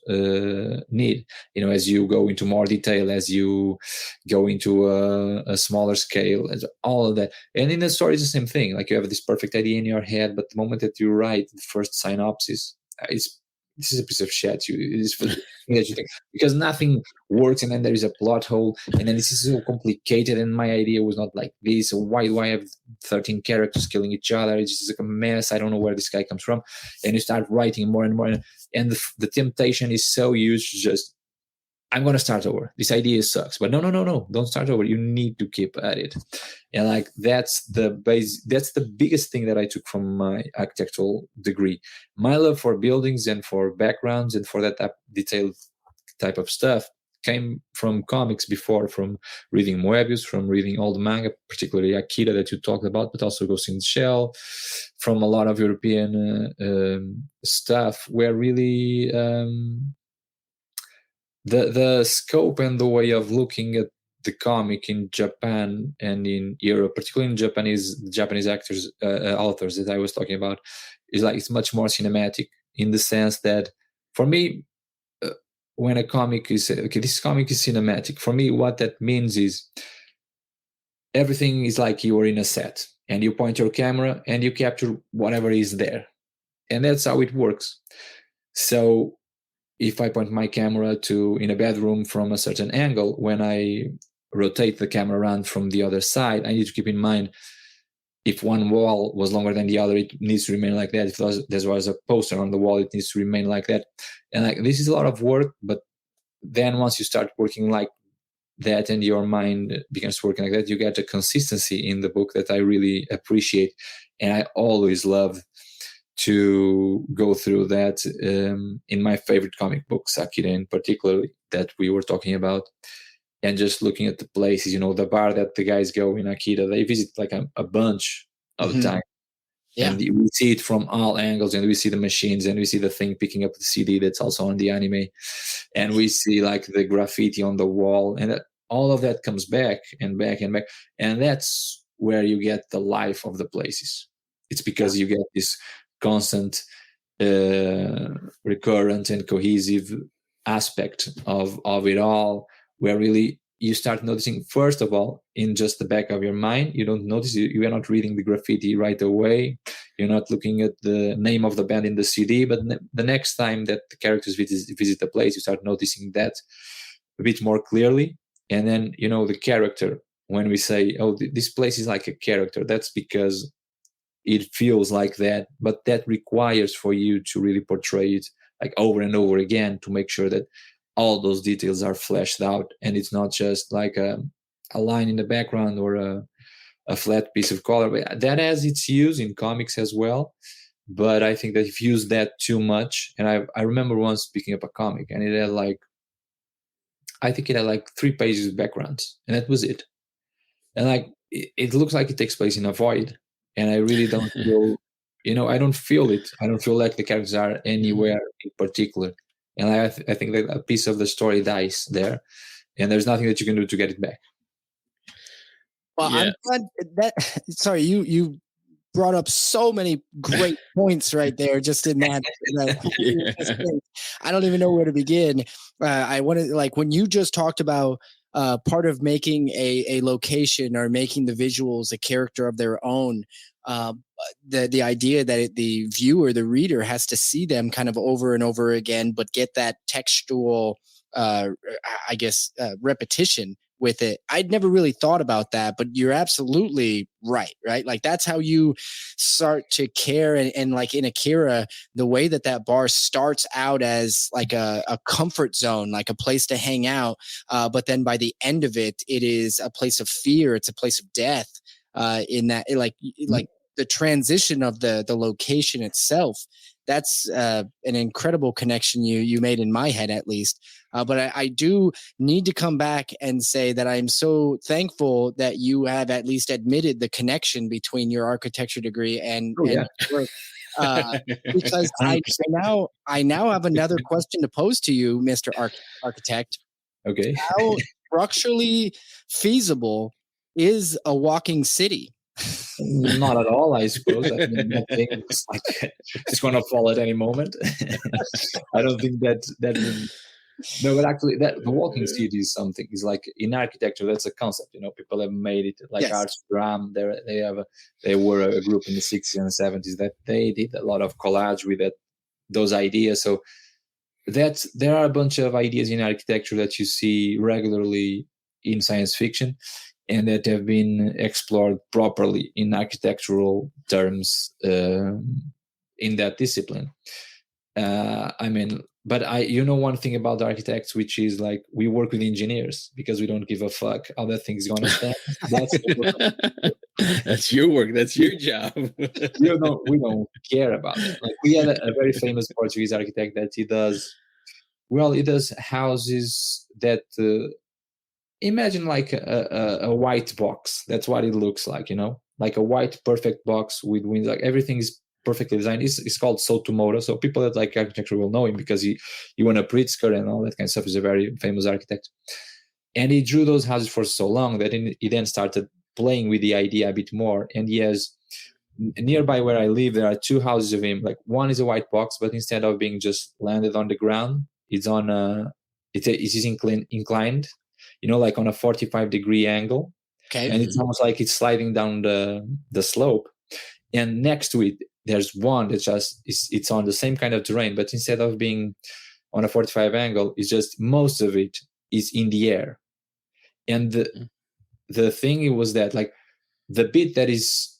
need, as you go into more detail, as you go into a smaller scale, all of that. And in the story, it's the same thing. Like you have this perfect idea in your head, but the moment that you write the first synopsis, it's this is a piece of shit. It is for the thing that you think, because nothing works, and then there is a plot hole, and then this is so complicated, and my idea was not like this. So why do I have 13 characters killing each other? It's just like a mess. I don't know where this guy comes from. And you start writing more and more, and the temptation is so huge. Just, I'm going to start over. This idea sucks, but no, don't start over. You need to keep at it. And like, that's the base. That's the biggest thing that I took from my architectural degree. My love for buildings and for backgrounds and for that detailed type of stuff came from comics before, from reading Moebius, from reading all the manga, particularly Akira that you talked about, but also Ghost in the Shell, from a lot of European stuff, where really the scope and the way of looking at the comic in Japan and in Europe, particularly in Japanese actors, authors that I was talking about, is like, it's much more cinematic, in the sense that, for me, when a comic is, okay, this comic is cinematic, for me, what that means is everything is like you are in a set, and you point your camera and you capture whatever is there. And that's how it works. So if I point my camera in a bedroom from a certain angle, when I rotate the camera around from the other side, I need to keep in mind, if one wall was longer than the other, it needs to remain like that. If there was a poster on the wall, it needs to remain like that. And like, this is a lot of work, but then once you start working like that and your mind begins working like that, you get a consistency in the book that I really appreciate. And I always love to go through that in my favorite comic books, Akira in particular, that we were talking about, and just looking at the places, the bar that the guys go in Akira, they visit like a bunch of time. Yeah. And we see it from all angles, and we see the machines, and we see the thing picking up the CD that's also on the anime, and we see like the graffiti on the wall, and all of that comes back and back and back. And that's where you get the life of the places. It's because you get this constant, recurrent and cohesive aspect of it all, where really you start noticing, first of all, in just the back of your mind. You don't notice, you are not reading the graffiti right away. You're not looking at the name of the band in the CD, but the next time that the characters visit the place, you start noticing that a bit more clearly. And then, the character, when we say, oh, this place is like a character, that's because it feels like that, but that requires for you to really portray it like over and over again, to make sure that all those details are fleshed out, and it's not just like a line in the background or a flat piece of color. That has its use in comics as well, but I think that if you use that too much, and I remember once picking up a comic, and it had like 3 pages of backgrounds, and that was it. And like, it looks like it takes place in a void, and I really don't feel, I don't feel it. I don't feel like the characters are anywhere in particular. And I think that a piece of the story dies there, and there's nothing that you can do to get it back. Well, yeah. I'm glad that. Sorry, you brought up so many great points right there, just in that. Yeah. I don't even know where to begin. I wanted, like, when you just talked about part of making a location or making the visuals a character of their own. The idea that the viewer, the reader, has to see them kind of over and over again, but get that textual, repetition with it. I'd never really thought about that, but you're absolutely right? Like, that's how you start to care. And like in Akira, the way that bar starts out as like a comfort zone, like a place to hang out. But then by the end of it, it is a place of fear. It's a place of death. In that, like the transition of the location itself, that's an incredible connection you made in my head, at least. But I do need to come back and say that I'm so thankful that you have at least admitted the connection between your architecture degree and work. Because I now have another question to pose to you, Mr. Architect. Okay. How structurally feasible is a walking city? Not at all, I suppose. I mean, that thing is like it's going to fall at any moment. I don't think that no, but actually, that the walking city is something. Is like in architecture, that's a concept. People have made it. Like Artstram, they were a group in the 60s and 70s that they did a lot of collage with those ideas. So there are a bunch of ideas in architecture that you see regularly in science fiction, and that have been explored properly in architectural terms in that discipline. But one thing about architects, which is like we work with engineers because we don't give a fuck how that thing's gonna stand. That's your work. That's your job. We don't care about that. Like we had a very famous Portuguese architect that he does houses that imagine like a white box. That's what it looks like, like a white perfect box with windows. Like everything is perfectly designed. It's called Sotomoto. So people that like architecture will know him because he won a Pritzker and all that kind of stuff. He's a very famous architect. And he drew those houses for so long that he then started playing with the idea a bit more. And he has, nearby where I live, there are 2 houses of him. Like one is a white box, but instead of being just landed on the ground, it's on it is inclined, like on a 45-degree angle. Okay. And it's almost like it's sliding down the slope. And next to it, there's one that just it's on the same kind of terrain, but instead of being on a 45 angle, it's just most of it is in the air. And the thing was that like the bit that is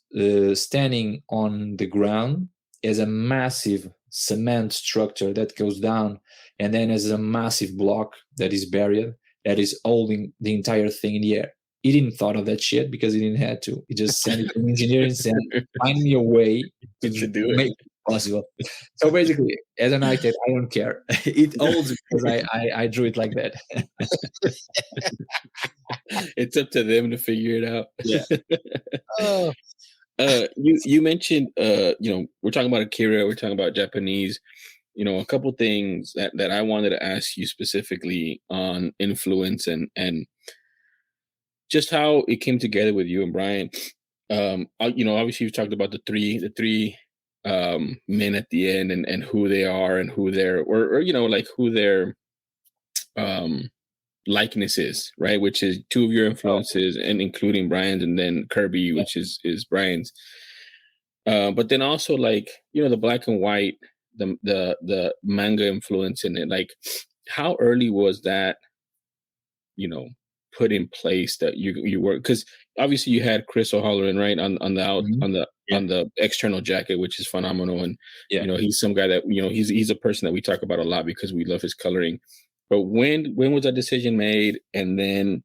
standing on the ground is a massive cement structure that goes down, and then has a massive block that is buried that is holding the entire thing in the air. He didn't thought of that shit because he didn't have to. He just sent it to an engineer and said, find me a way to make it possible. So basically, as an architect, I don't care. It holds because I drew it like that. It's up to them to figure it out. Yeah. You mentioned, we're talking about Akira, we're talking about Japanese, a couple things that I wanted to ask you specifically on influence and just how it came together with you and Brian. Obviously you've talked about the three men at the end and who they are and who they're, or like who their likeness is, right? Which is 2 of your influences, and including Brian's, and then Kirby, which is Brian's. But then also like, the black and white, the manga influence in it. Like, how early was that, put in place that you were, because obviously you had Chris O'Halloran, right, on the external jacket, which is phenomenal, and he's some guy that he's a person that we talk about a lot because we love his coloring. But when was that decision made, and then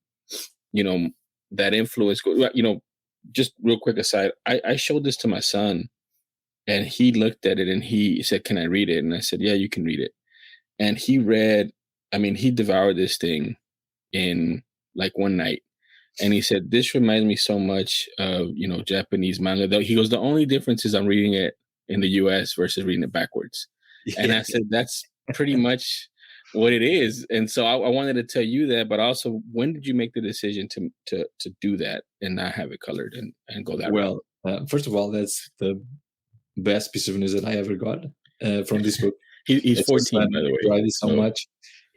that influence? Just real quick aside, I showed this to my son, and he looked at it and he said, "Can I read it?" And I said, "Yeah, you can read it." And he read. I mean, he devoured this thing in like one night, and he said, "This reminds me so much of Japanese manga." Though he goes, "The only difference is I'm reading it in the U.S. versus reading it backwards." And I said, "That's pretty much what it is." And so I wanted to tell you that, but also, when did you make the decision to do that and not have it colored and go that route? Well, first of all, that's the best piece of news that I ever got from this book. He's 14, by the way. I enjoyed it so much,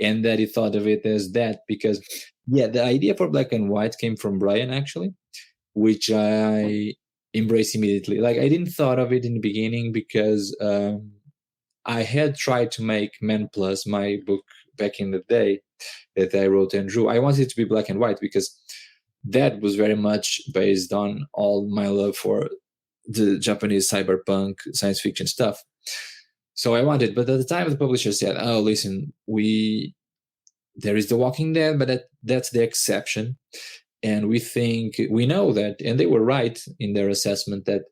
and that he thought of it as that, because the idea for black and white came from Brian, actually, which I embraced immediately. Like, I didn't thought of it in the beginning because I had tried to make Men Plus, my book back in the day that I wrote and drew. I wanted it to be black and white because that was very much based on all my love for the Japanese cyberpunk science fiction stuff. So I wanted, but at the time the publisher said, "Oh, listen, there is The Walking Dead, but that's the exception. And we know that," and they were right in their assessment, that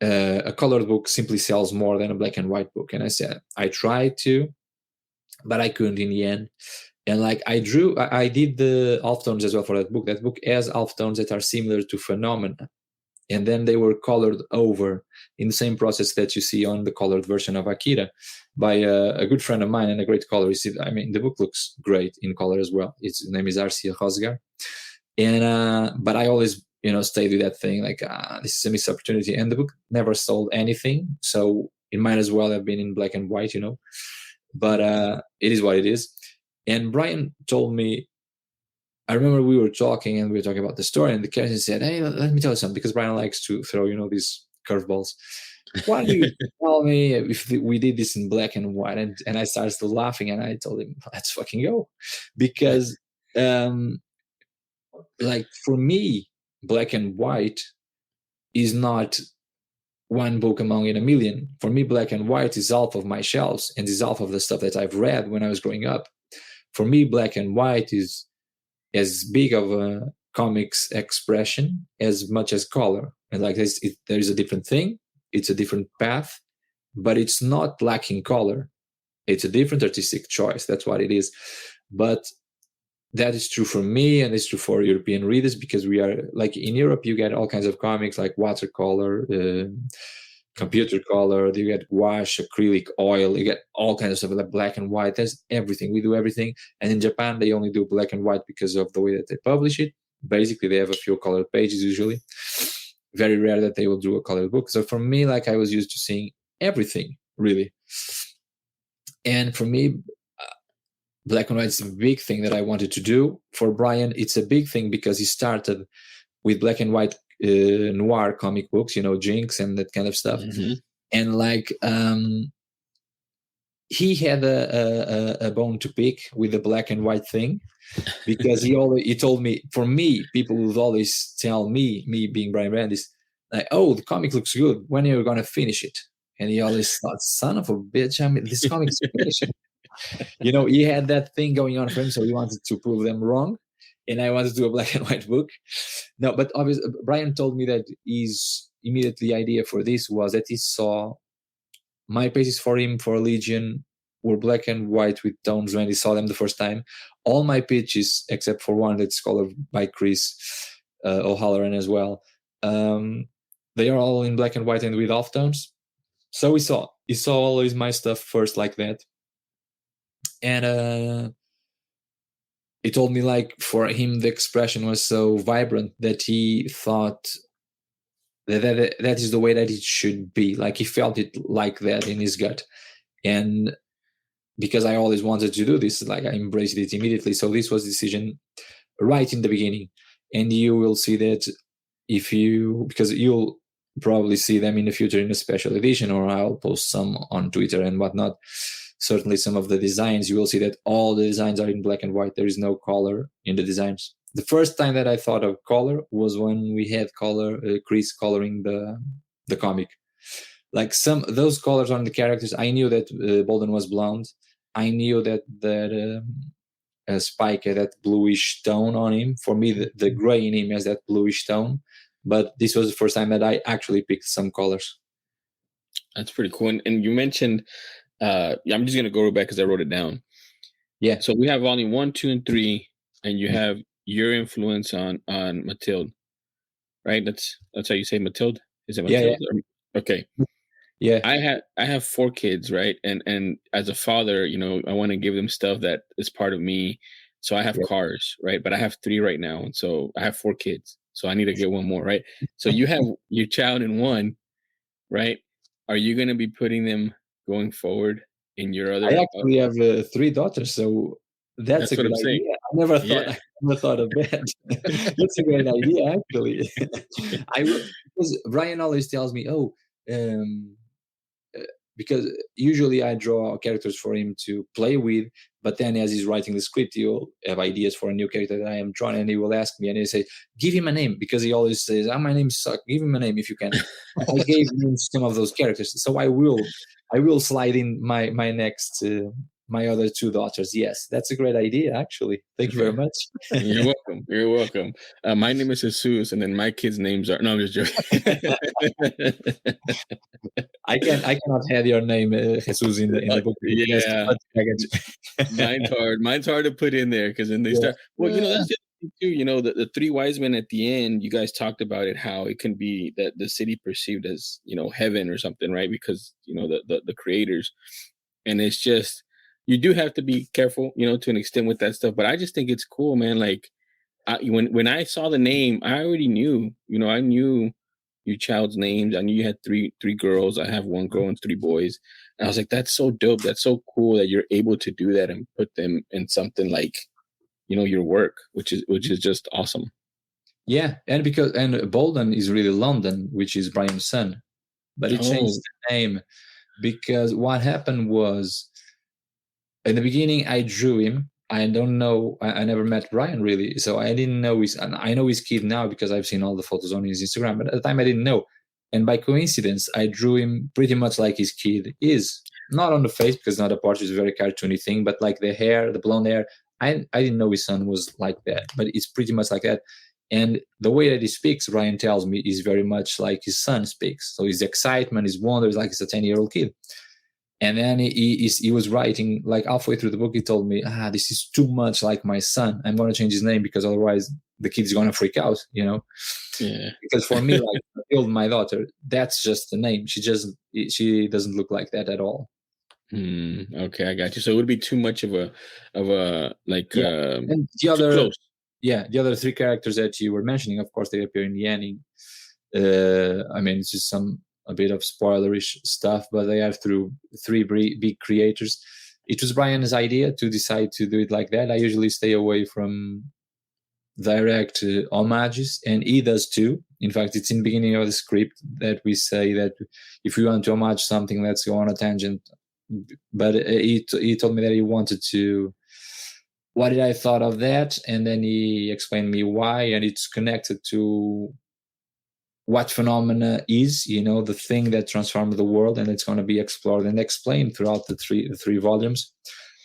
a colored book simply sells more than a black and white book. And I said, I tried to, but I couldn't in the end. And like I did the halftones as well for that book. That book has halftones that are similar to Phenomena. And then they were colored over in the same process that you see on the colored version of Akira by a good friend of mine and a great colorist. I mean, the book looks great in color as well. His name is Arcia Rosgar. And but I always stayed with that thing, like, this is a missed opportunity. And the book never sold anything, so it might as well have been in black and white, But it is what it is. And Brian told me, I remember we were talking about the story, and the character said, "Hey, let me tell you something," because Brian likes to throw, these curveballs. why do you tell me if we did this in black and white? And I started laughing, and I told him, let's fucking go. Because like for me, black and white is not one book among in a million. For me, black and white is half of my shelves and is half of the stuff that I've read when I was growing up. For me, black and white is as big of a comics expression as much as color. And like this, there is a different thing. It's a different path, but it's not lacking color. It's a different artistic choice. That's what it is. But that is true for me, and it's true for European readers, because we are like in Europe, you get all kinds of comics like watercolor, computer color, you get gouache, acrylic, oil, you get all kinds of stuff like black and white. There's everything. We do everything. And in Japan, they only do black and white because of the way that they publish it. Basically, they have a few colored pages usually. Very rare that they will do a colored book. So for me, like I was used to seeing everything, really. And for me, black and white is a big thing that I wanted to do. For Brian, it's a big thing because he started with black and white noir comic books, Jinx and that kind of stuff. Mm-hmm. And like he had a bone to pick with the black and white thing, because he told me, for me, people would always tell me being Brian Bendis, like, oh, the comic looks good, when are you going to finish it? And he always thought, son of a bitch, I mean, this comic is finished. He had that thing going on for him, so he wanted to prove them wrong. And I wanted to do a black and white book. No, but obviously, Brian told me that his immediately idea for this was that he saw my pages for him for Legion were black and white with tones when he saw them the first time. All my pitches, except for one that's colored by Chris O'Halloran as well, they are all in black and white and with off tones. So he saw always my stuff first like that. And he told me, like, for him, the expression was so vibrant that he thought that is the way that it should be. Like, he felt it like that in his gut. And because I always wanted to do this, like, I embraced it immediately. So this was a decision right in the beginning. And you will see that because you'll probably see them in the future in a special edition, or I'll post some on Twitter and whatnot. Certainly some of the designs, you will see that all the designs are in black and white. There is no color in the designs. The first time that I thought of color was when we had Chris coloring the comic. Like those colors on the characters, I knew that Bolden was blonde. I knew that Spike had that bluish tone on him. For me, the gray in him has that bluish tone. But this was the first time that I actually picked some colors. That's pretty cool. And you mentioned, I'm just going to go back because I wrote it down. Yeah. So we have volume 1, 2, and 3, and you have your influence on Mathilde, right? That's how you say Mathilde? Is it Mathilde? Yeah. Okay. Yeah. I have 4 kids, right? And as a father, I want to give them stuff that is part of me. So I have cars, right? But I have 3 right now. And so I have 4 kids. So I need to get one more, right? So you have your child in one, right? Are you going to be putting them going forward in your other? I actually have 3 daughters, so that's a good idea. Saying. I never thought of that. That's a great idea, actually. Because Brian always tells me, because usually I draw characters for him to play with, but then as he's writing the script, he'll have ideas for a new character that I am drawing, and he will ask me, and he say, give him a name, because he always says, my name sucks, give him a name if you can. I gave him some of those characters, so I will slide in my next my other 2 daughters. Yes, that's a great idea, actually. Thank you very much. You're welcome. My name is Jesus, and then my kids' names are... No, I'm just joking. I cannot have your name, Jesus, in the book. Yeah. Mine's hard to put in there, because then they start... Well, that's just too, the 3 wise men at the end, you guys talked about it, how it can be that the city perceived as, heaven or something, right? Because, the creators. And it's just... You do have to be careful, to an extent with that stuff. But I just think it's cool, man. Like, when I saw the name, I already knew. I knew your child's names. I knew you had three girls. I have 1 girl and 3 boys. And I was like, that's so dope. That's so cool that you're able to do that and put them in something like, your work, which is just awesome. Yeah, and Bolden is really London, which is Brian's son. but it changed the name because what happened was, in the beginning, I drew him. I don't know. I never met Brian really, so I didn't know I know his kid now because I've seen all the photos on his Instagram. But at the time, I didn't know. And by coincidence, I drew him pretty much like his kid is. Not on the face because not a portrait is a very cartoony thing, but like the hair, the blonde hair. I didn't know his son was like that, but it's pretty much like that. And the way that he speaks, Brian tells me, is very much like his son speaks. So his excitement, his wonder is like he's a 10-year-old kid. And then he was writing, like halfway through the book, he told me, this is too much like my son. I'm going to change his name because otherwise the kid's going to freak out, you know? Yeah. Because for me, like I told my daughter, that's just the name. She doesn't look like that at all. Okay, I got you. So it would be too much of a like and the other three characters that you were mentioning, of course, they appear in the ending. I mean, it's just a bit of spoilerish stuff, but they are through three big creators. It was Brian's idea to decide to do it like that. I usually stay away from direct homages, and he does too. In fact, it's in the beginning of the script that we say that if we want to homage something, let's go on a tangent. But he told me that he wanted to. What did I thought of that? And then he explained me why, and it's connected to what phenomena is, you know, the thing that transformed the world, and it's going to be explored and explained throughout the three volumes.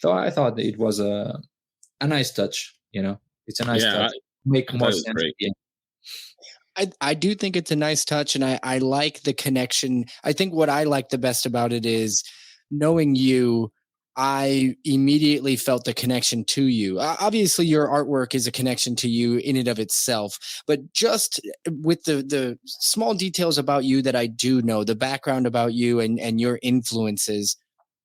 So I thought it was a nice touch, you know. It's a nice touch. Make more sense. Yeah. I do think it's a nice touch, and I like the connection. I think what I like the best about it is knowing you, I immediately felt the connection to you. Obviously, your artwork is a connection to you in and of itself, but just with the small details about you that I do know, the background about you and your influences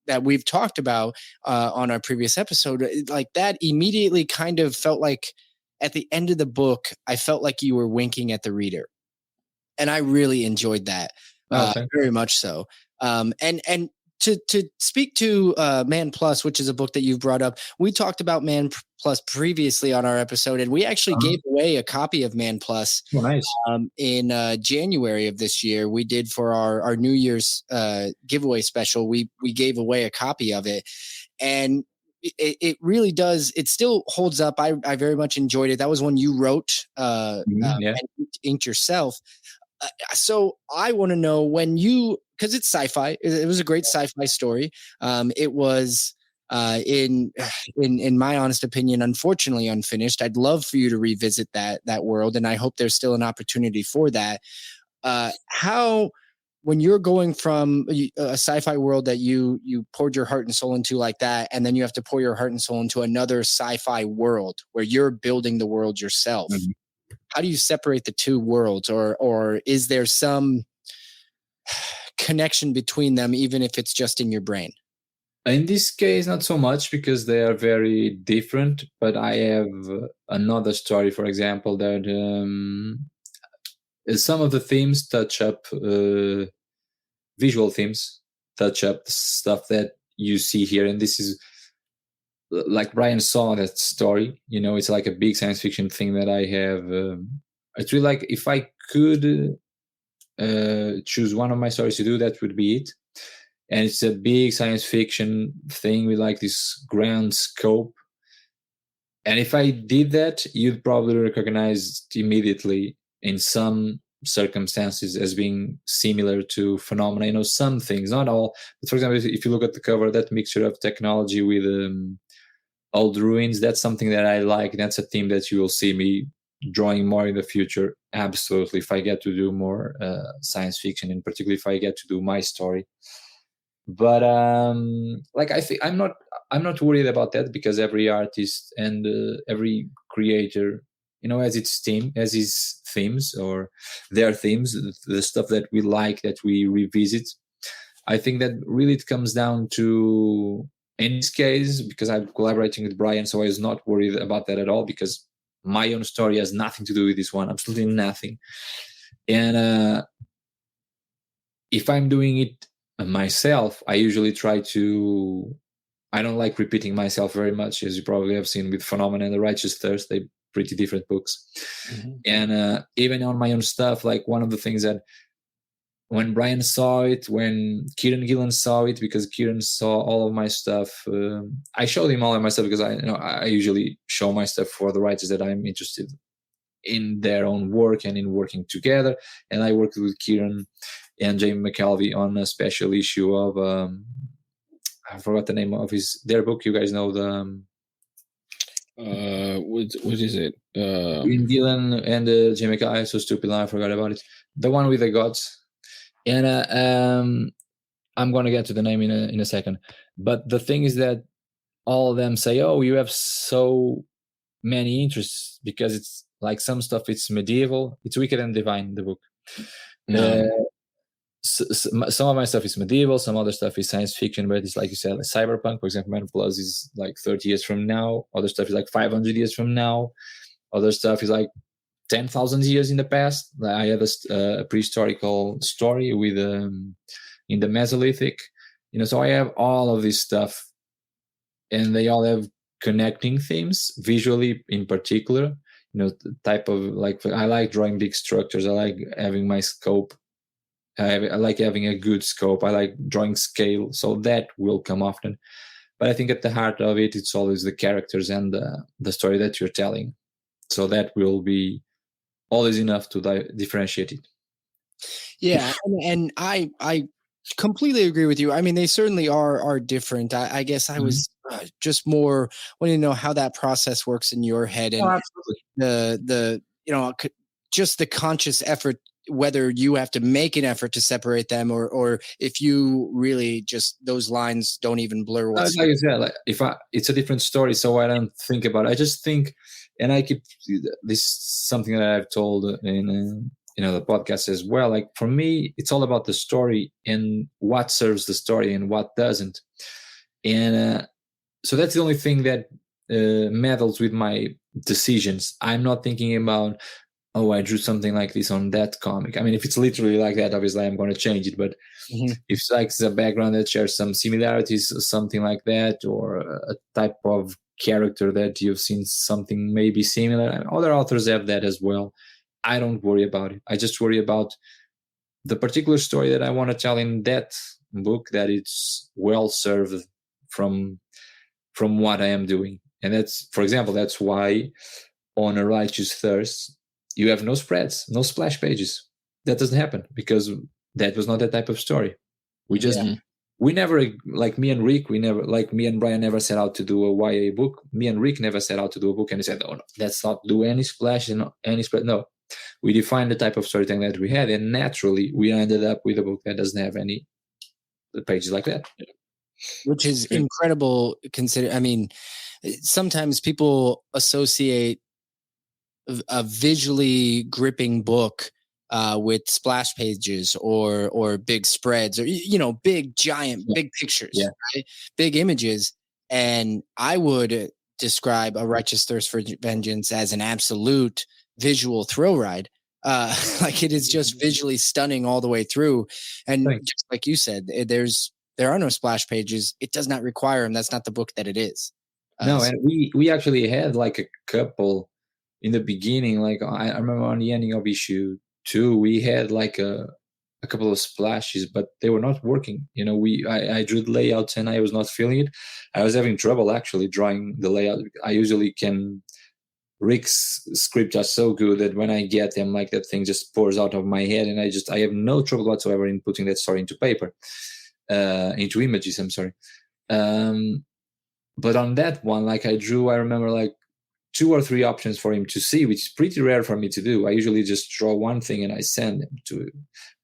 that we've talked about on our previous episode, like that immediately kind of felt like at the end of the book, I felt like you were winking at the reader. And I really enjoyed that very much so. And to speak to Man Plus, which is a book that you've brought up, we talked about Man Plus previously on our episode, and we actually gave away a copy of Man Plus in January of this year. We did for our New Year's giveaway special. We gave away a copy of it, and it really does. It still holds up. I very much enjoyed it. That was one you wrote and inked yourself. So I want to know when you, because it's sci-fi. It was a great sci-fi story. It was, in my honest opinion, unfortunately unfinished. I'd love for you to revisit that world, and I hope there's still an opportunity for that. How, when you're going from a sci-fi world that you poured your heart and soul into like that, and then you have to pour your heart and soul into another sci-fi world where you're building the world yourself. Mm-hmm. How do you separate the two worlds, or is there some connection between them, even if it's just in your brain? In this case, not so much, because they are very different. But I have another story, for example, that some of the themes touch up, visual themes touch up stuff that you see here. And this is, like Brian saw that story, you know, it's like a big science fiction thing that I have. It's really like, if I could choose one of my stories to do, that would be it. And it's a big science fiction thing with like this grand scope. And if I did that, you'd probably recognize it immediately in some circumstances as being similar to phenomena. You know, some things, not all. But for example, if you look at the cover, that mixture of technology with old ruins, that's something that I like. That's a theme that you will see me drawing more in the future. Absolutely. If I get to do more science fiction, and particularly if I get to do my story. But like, I think I'm not worried about that, because every artist and every creator, you know, has its theme, has his themes or their themes, the stuff that we like, that we revisit. I think that really it comes down to, in this case, because I'm collaborating with Brian, so I was not worried about that at all, because my own story has nothing to do with this one, absolutely nothing. And if I'm doing it myself, I usually try to, I don't like repeating myself very much, as you probably have seen with Phenomena and The Righteous Thirst. They're pretty different books. Mm-hmm. And even on my own stuff, like one of the things that when Brian saw it, when Kieran Gillen saw it, because Kieran saw all of my stuff. I showed him all of my stuff because I usually show my stuff for the writers that I'm interested in their own work and in working together. And I worked with Kieran and Jamie McKelvey on a special issue of I forgot the name of their book. You guys know the what is it? Kieran Gillen and Jamie McKelvey. I'm so stupid, I forgot about it. The one with the gods. And I'm going to get to the name in a second. But the thing is that all of them say, "Oh, you have so many interests," because it's like some stuff it's medieval. It's Wicked and Divine, the book. Some of my stuff is medieval. Some other stuff is science fiction, but it's like you said, like cyberpunk. For example, Man Plus is like 30 years from now. Other stuff is like 500 years from now. Other stuff is like 10,000 years in the past. I have a prehistorical story with in the Mesolithic, so I have all of this stuff, and they all have connecting themes visually, in particular. The type of, like, I like drawing big structures. I like having my scope. I like having a good scope. I like drawing scale, so that will come often. But I think at the heart of it, it's always the characters and the story that you're telling. So that will be always enough to differentiate it. Yeah, and I completely agree with you. I mean, they certainly are different. I guess I was just more wanting to know how that process works in your head, and the just the conscious effort, whether you have to make an effort to separate them, or if you really just, those lines don't even blur. Like I said, it's a different story, so I don't think about it. I just think, and I keep this is something that I've told in the podcast as well. Like, for me, it's all about the story and what serves the story and what doesn't. And so that's the only thing that meddles with my decisions. I'm not thinking about, oh, I drew something like this on that comic. I mean, if it's literally like that, obviously I'm going to change it. But if it's like a background that shares some similarities, something like that, or a type of character that you've seen something maybe similar, and other authors have that as well, I don't worry about it. I just worry about the particular story that I want to tell in that book, that it's well served from what I am doing. And that's, for example, that's why on A Righteous Thirst, you have no spreads, no splash pages. That doesn't happen because that was not that type of story. We just, we never, like me and Rick, me and Brian never set out to do a YA book. Me and Rick never set out to do a book and he said, "Oh, no, let's not do any splash and any spread." No, we defined the type of storytelling that we had, and naturally we ended up with a book that doesn't have any pages like that. Which is incredible. I mean, sometimes people associate a visually gripping book with splash pages or big spreads, or big giant big pictures, right? Big images. And I would describe A Righteous Thirst for Vengeance as an absolute visual thrill ride. Like, it is just visually stunning all the way through. And just like you said, there are no splash pages. It does not require them. That's not the book that it is. No, and we actually had like a couple in the beginning. Like, I remember on the ending of issue 2, we had like a couple of splashes, but they were not working. I drew the layouts and I was not feeling it. I was having trouble actually drawing the layout. I usually can. Rick's scripts are so good that when I get them, like, that thing just pours out of my head, and I have no trouble whatsoever in putting that story into paper, into images. I'm sorry. But on that one, like, I remember like 2 or 3 options for him to see, which is pretty rare for me to do. I usually just draw one thing and I send him to it.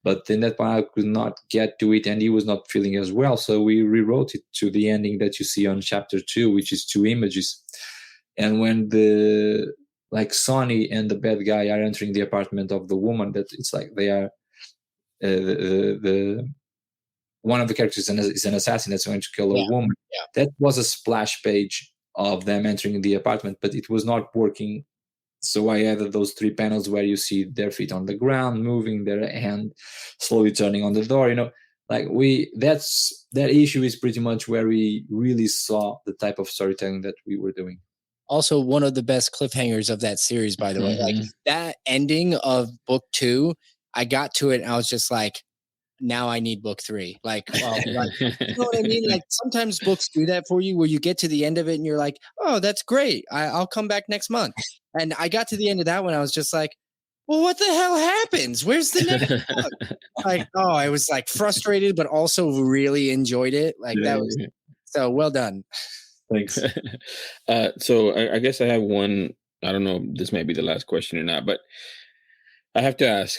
But in that one, I could not get to it, and he was not feeling as well. So we rewrote it to the ending that you see on chapter 2, which is 2 images. And when Sonny and the bad guy are entering the apartment of the woman, that it's like they are one of the characters is an assassin that's going to kill a woman. That was a splash page of them entering the apartment, but it was not working. So I added those 3 panels where you see their feet on the ground, moving their hand, slowly turning on the door. Like, that issue is pretty much where we really saw the type of storytelling that we were doing. Also, one of the best cliffhangers of that series, by the way. Like, that ending of book 2, I got to it and I was just like, now I need book 3. Like, well, like, you know what I mean? Like sometimes books do that for you where you get to the end of it and you're like, oh, that's great. I'll come back next month. And I got to the end of that one. I was just like, well, what the hell happens? Where's the next book? Like, oh, I was like frustrated, but also really enjoyed it. Like that was so well done. Thanks. So I guess I have one, I don't know if this might be the last question or not, but I have to ask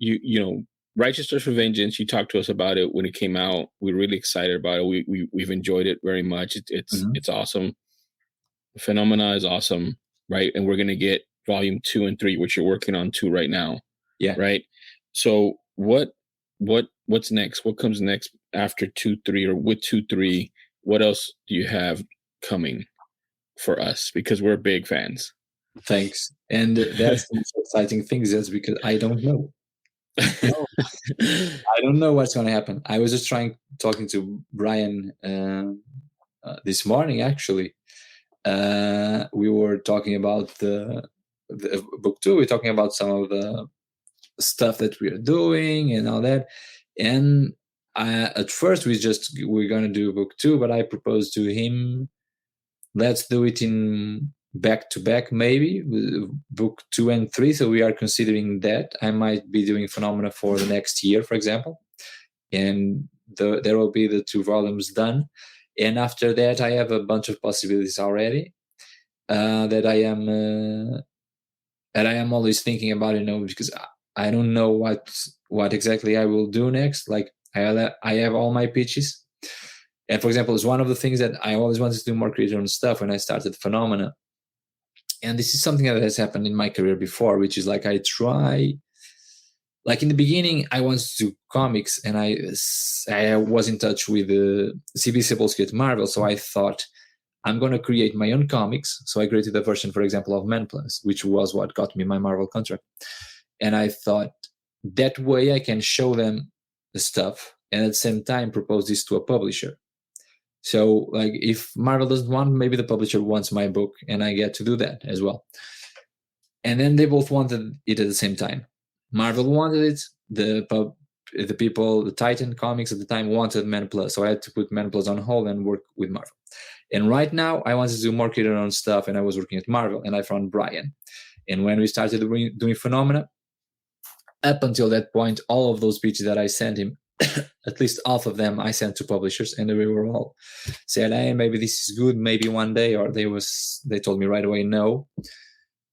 you know, Righteous Thirst for Vengeance, you talked to us about it when it came out. We're really excited about it. We've enjoyed it very much. It's awesome. Phenomena is awesome, right? And we're going to get volume 2 and 3, which you're working on 2 right now. Yeah. Right. So what's next? What comes next after 2, 3, or with 2, 3? What else do you have coming for us? Because we're big fans. Thanks. And that's the most exciting thing is because I don't know. I don't know what's going to happen. I was just talking to Brian this morning, actually. We were talking about the book 2. We're talking about some of the stuff that we are doing and all that. And at first we're going to do book 2, but I proposed to him, let's do it in back-to-back, maybe book 2 and 3. So we are considering that. I might be doing Phenomena for the next year, for example, and there will be the 2 volumes done. And after that, I have a bunch of possibilities already that I am always thinking about, you know, because I don't know what exactly I will do next. Like I have all my pitches, and for example, it's one of the things that I always wanted to do more creator-owned stuff when I started Phenomena. And this is something that has happened in my career before, which is like I try, like in the beginning, I wanted to do comics, and I was in touch with CB Sapolsky at Marvel, so I thought I'm going to create my own comics. So I created a version, for example, of Man Plus, which was what got me my Marvel contract. And I thought that way I can show them the stuff and at the same time propose this to a publisher. So like if Marvel doesn't want, maybe the publisher wants my book and I get to do that as well. And then they both wanted it at the same time. Marvel wanted it. The people, the Titan Comics at the time wanted Man Plus. So I had to put Man Plus on hold and work with Marvel. And right now I wanted to do more creator-owned stuff, and I was working at Marvel, and I found Brian. And when we started doing Phenomena, up until that point, all of those pitches that I sent him, at least half of them I sent to publishers, and they were all said, hey, maybe this is good, maybe one day, or they told me right away no.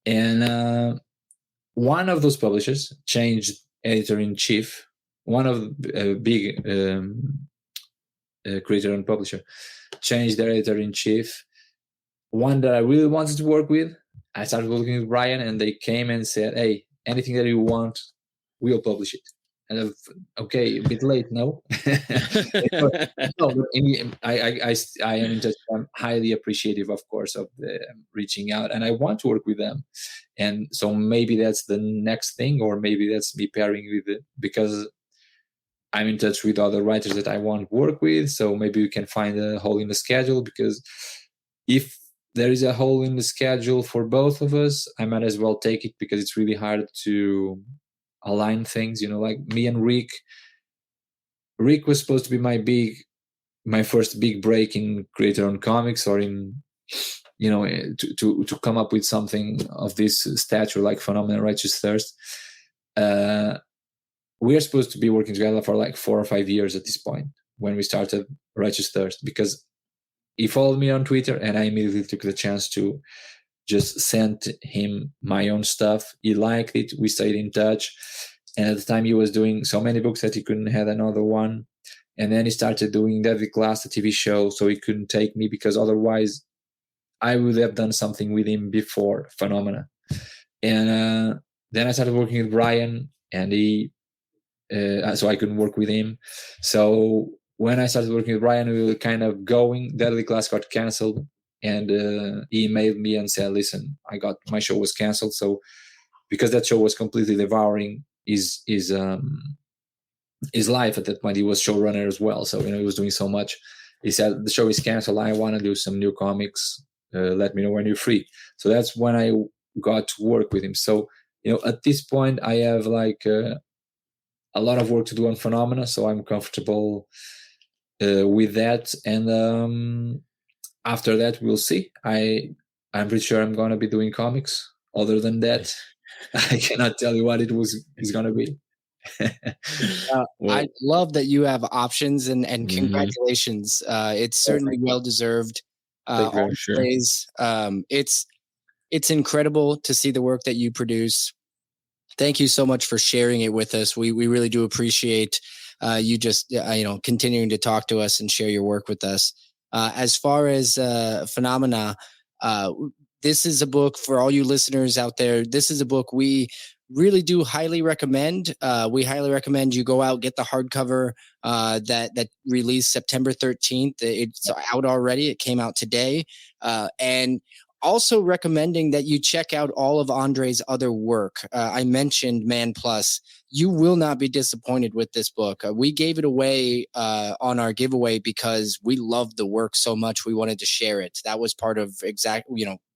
And one of those publishers changed editor-in-chief, one of big creator and publisher changed their editor-in-chief. One that I really wanted to work with, I started working with Brian, and they came and said, hey, anything that you want, we'll publish it. And okay, a bit late, no? No, I am in touch. I'm highly appreciative, of course, of the reaching out, and I want to work with them. And so maybe that's the next thing, or maybe that's me pairing with it, because I'm in touch with other writers that I want to work with. So maybe we can find a hole in the schedule, because if there is a hole in the schedule for both of us, I might as well take it, because it's really hard to align things, you know, like me and Rick was supposed to be my first big break in creator-owned comics, or in, you know, to come up with something of this stature like Phenomena, Righteous Thirst. We are supposed to be working together for like 4 or 5 years at this point when we started Righteous Thirst, because he followed me on Twitter, and I immediately took the chance to just sent him my own stuff. He liked it. We stayed in touch. And at the time he was doing so many books that he couldn't have another one. And then he started doing Deadly Class, the TV show. So he couldn't take me, because otherwise I would have done something with him before Phenomena. And then I started working with Brian, and so I couldn't work with him. So when I started working with Brian, we were kind of going. Deadly Class got canceled. And he emailed me and said, listen, my show was canceled. So because that show was completely devouring his life at that point, he was showrunner as well. So, you know, he was doing so much. He said, the show is canceled. I want to do some new comics. Let me know when you're free. So that's when I got to work with him. So, you know, at this point I have like a lot of work to do on Phenomena, so I'm comfortable with that. And after that, we'll see. I'm pretty sure I'm going to be doing comics. Other than that, I cannot tell you what is going to be. I love that you have options, and congratulations. It's certainly well deserved. It's incredible to see the work that you produce. Thank you so much for sharing it with us. We really do appreciate you just continuing to talk to us and share your work with us. As far as Phenomena, this is a book for all you listeners out there. This is a book we really do highly recommend. We highly recommend you go out, get the hardcover that released September 13th. It's out already. It came out today. And also recommending that you check out all of Andre's other work. I mentioned Man Plus. You will not be disappointed with this book. We gave it away on our giveaway because we loved the work so much. We wanted to share it. That was part of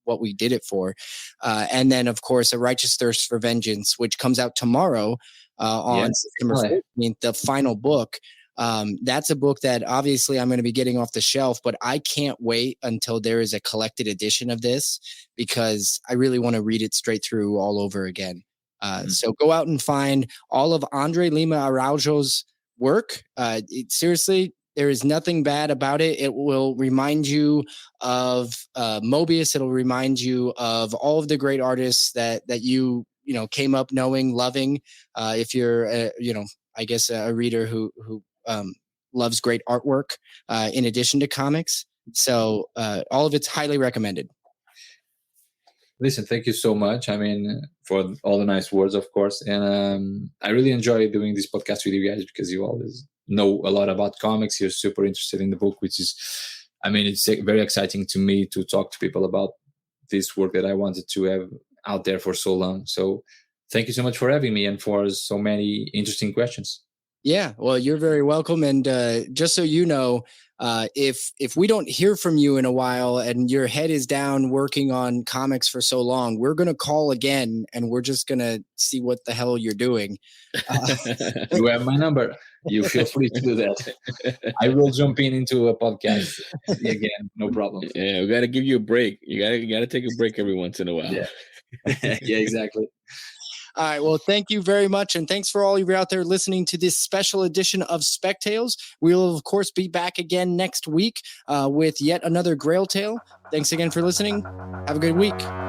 what we did it for. And then, of course, A Righteous Thirst for Vengeance, which comes out tomorrow on September 14th, the final book. That's a book that obviously I'm going to be getting off the shelf, but I can't wait until there is a collected edition of this because I really want to read it straight through all over again. So go out and find all of André Lima Araujo's work. Seriously, there is nothing bad about it. It will remind you of Mobius. It'll remind you of all of the great artists that you came up knowing, loving. If you're I guess a reader who loves great artwork in addition to comics. So all of it's highly recommended. Listen, thank you so much. I mean, for all the nice words, of course. And I really enjoy doing this podcast with you guys because you always know a lot about comics. You're super interested in the book, which is, I mean, it's very exciting to me to talk to people about this work that I wanted to have out there for so long. So thank you so much for having me and for so many interesting questions. Yeah, well, you're very welcome. And just so you know, if we don't hear from you in a while and your head is down working on comics for so long, we're going to call again and we're just going to see what the hell you're doing. You have my number. You feel free to do that. I will jump into a podcast again. No problem. Yeah, we got to give you a break. You got to take a break every once in a while. Yeah, yeah, exactly. All right. Well, thank you very much. And thanks for all of you out there listening to this special edition of Spec Tales. We will, of course, be back again next week with yet another Grail tale. Thanks again for listening. Have a good week.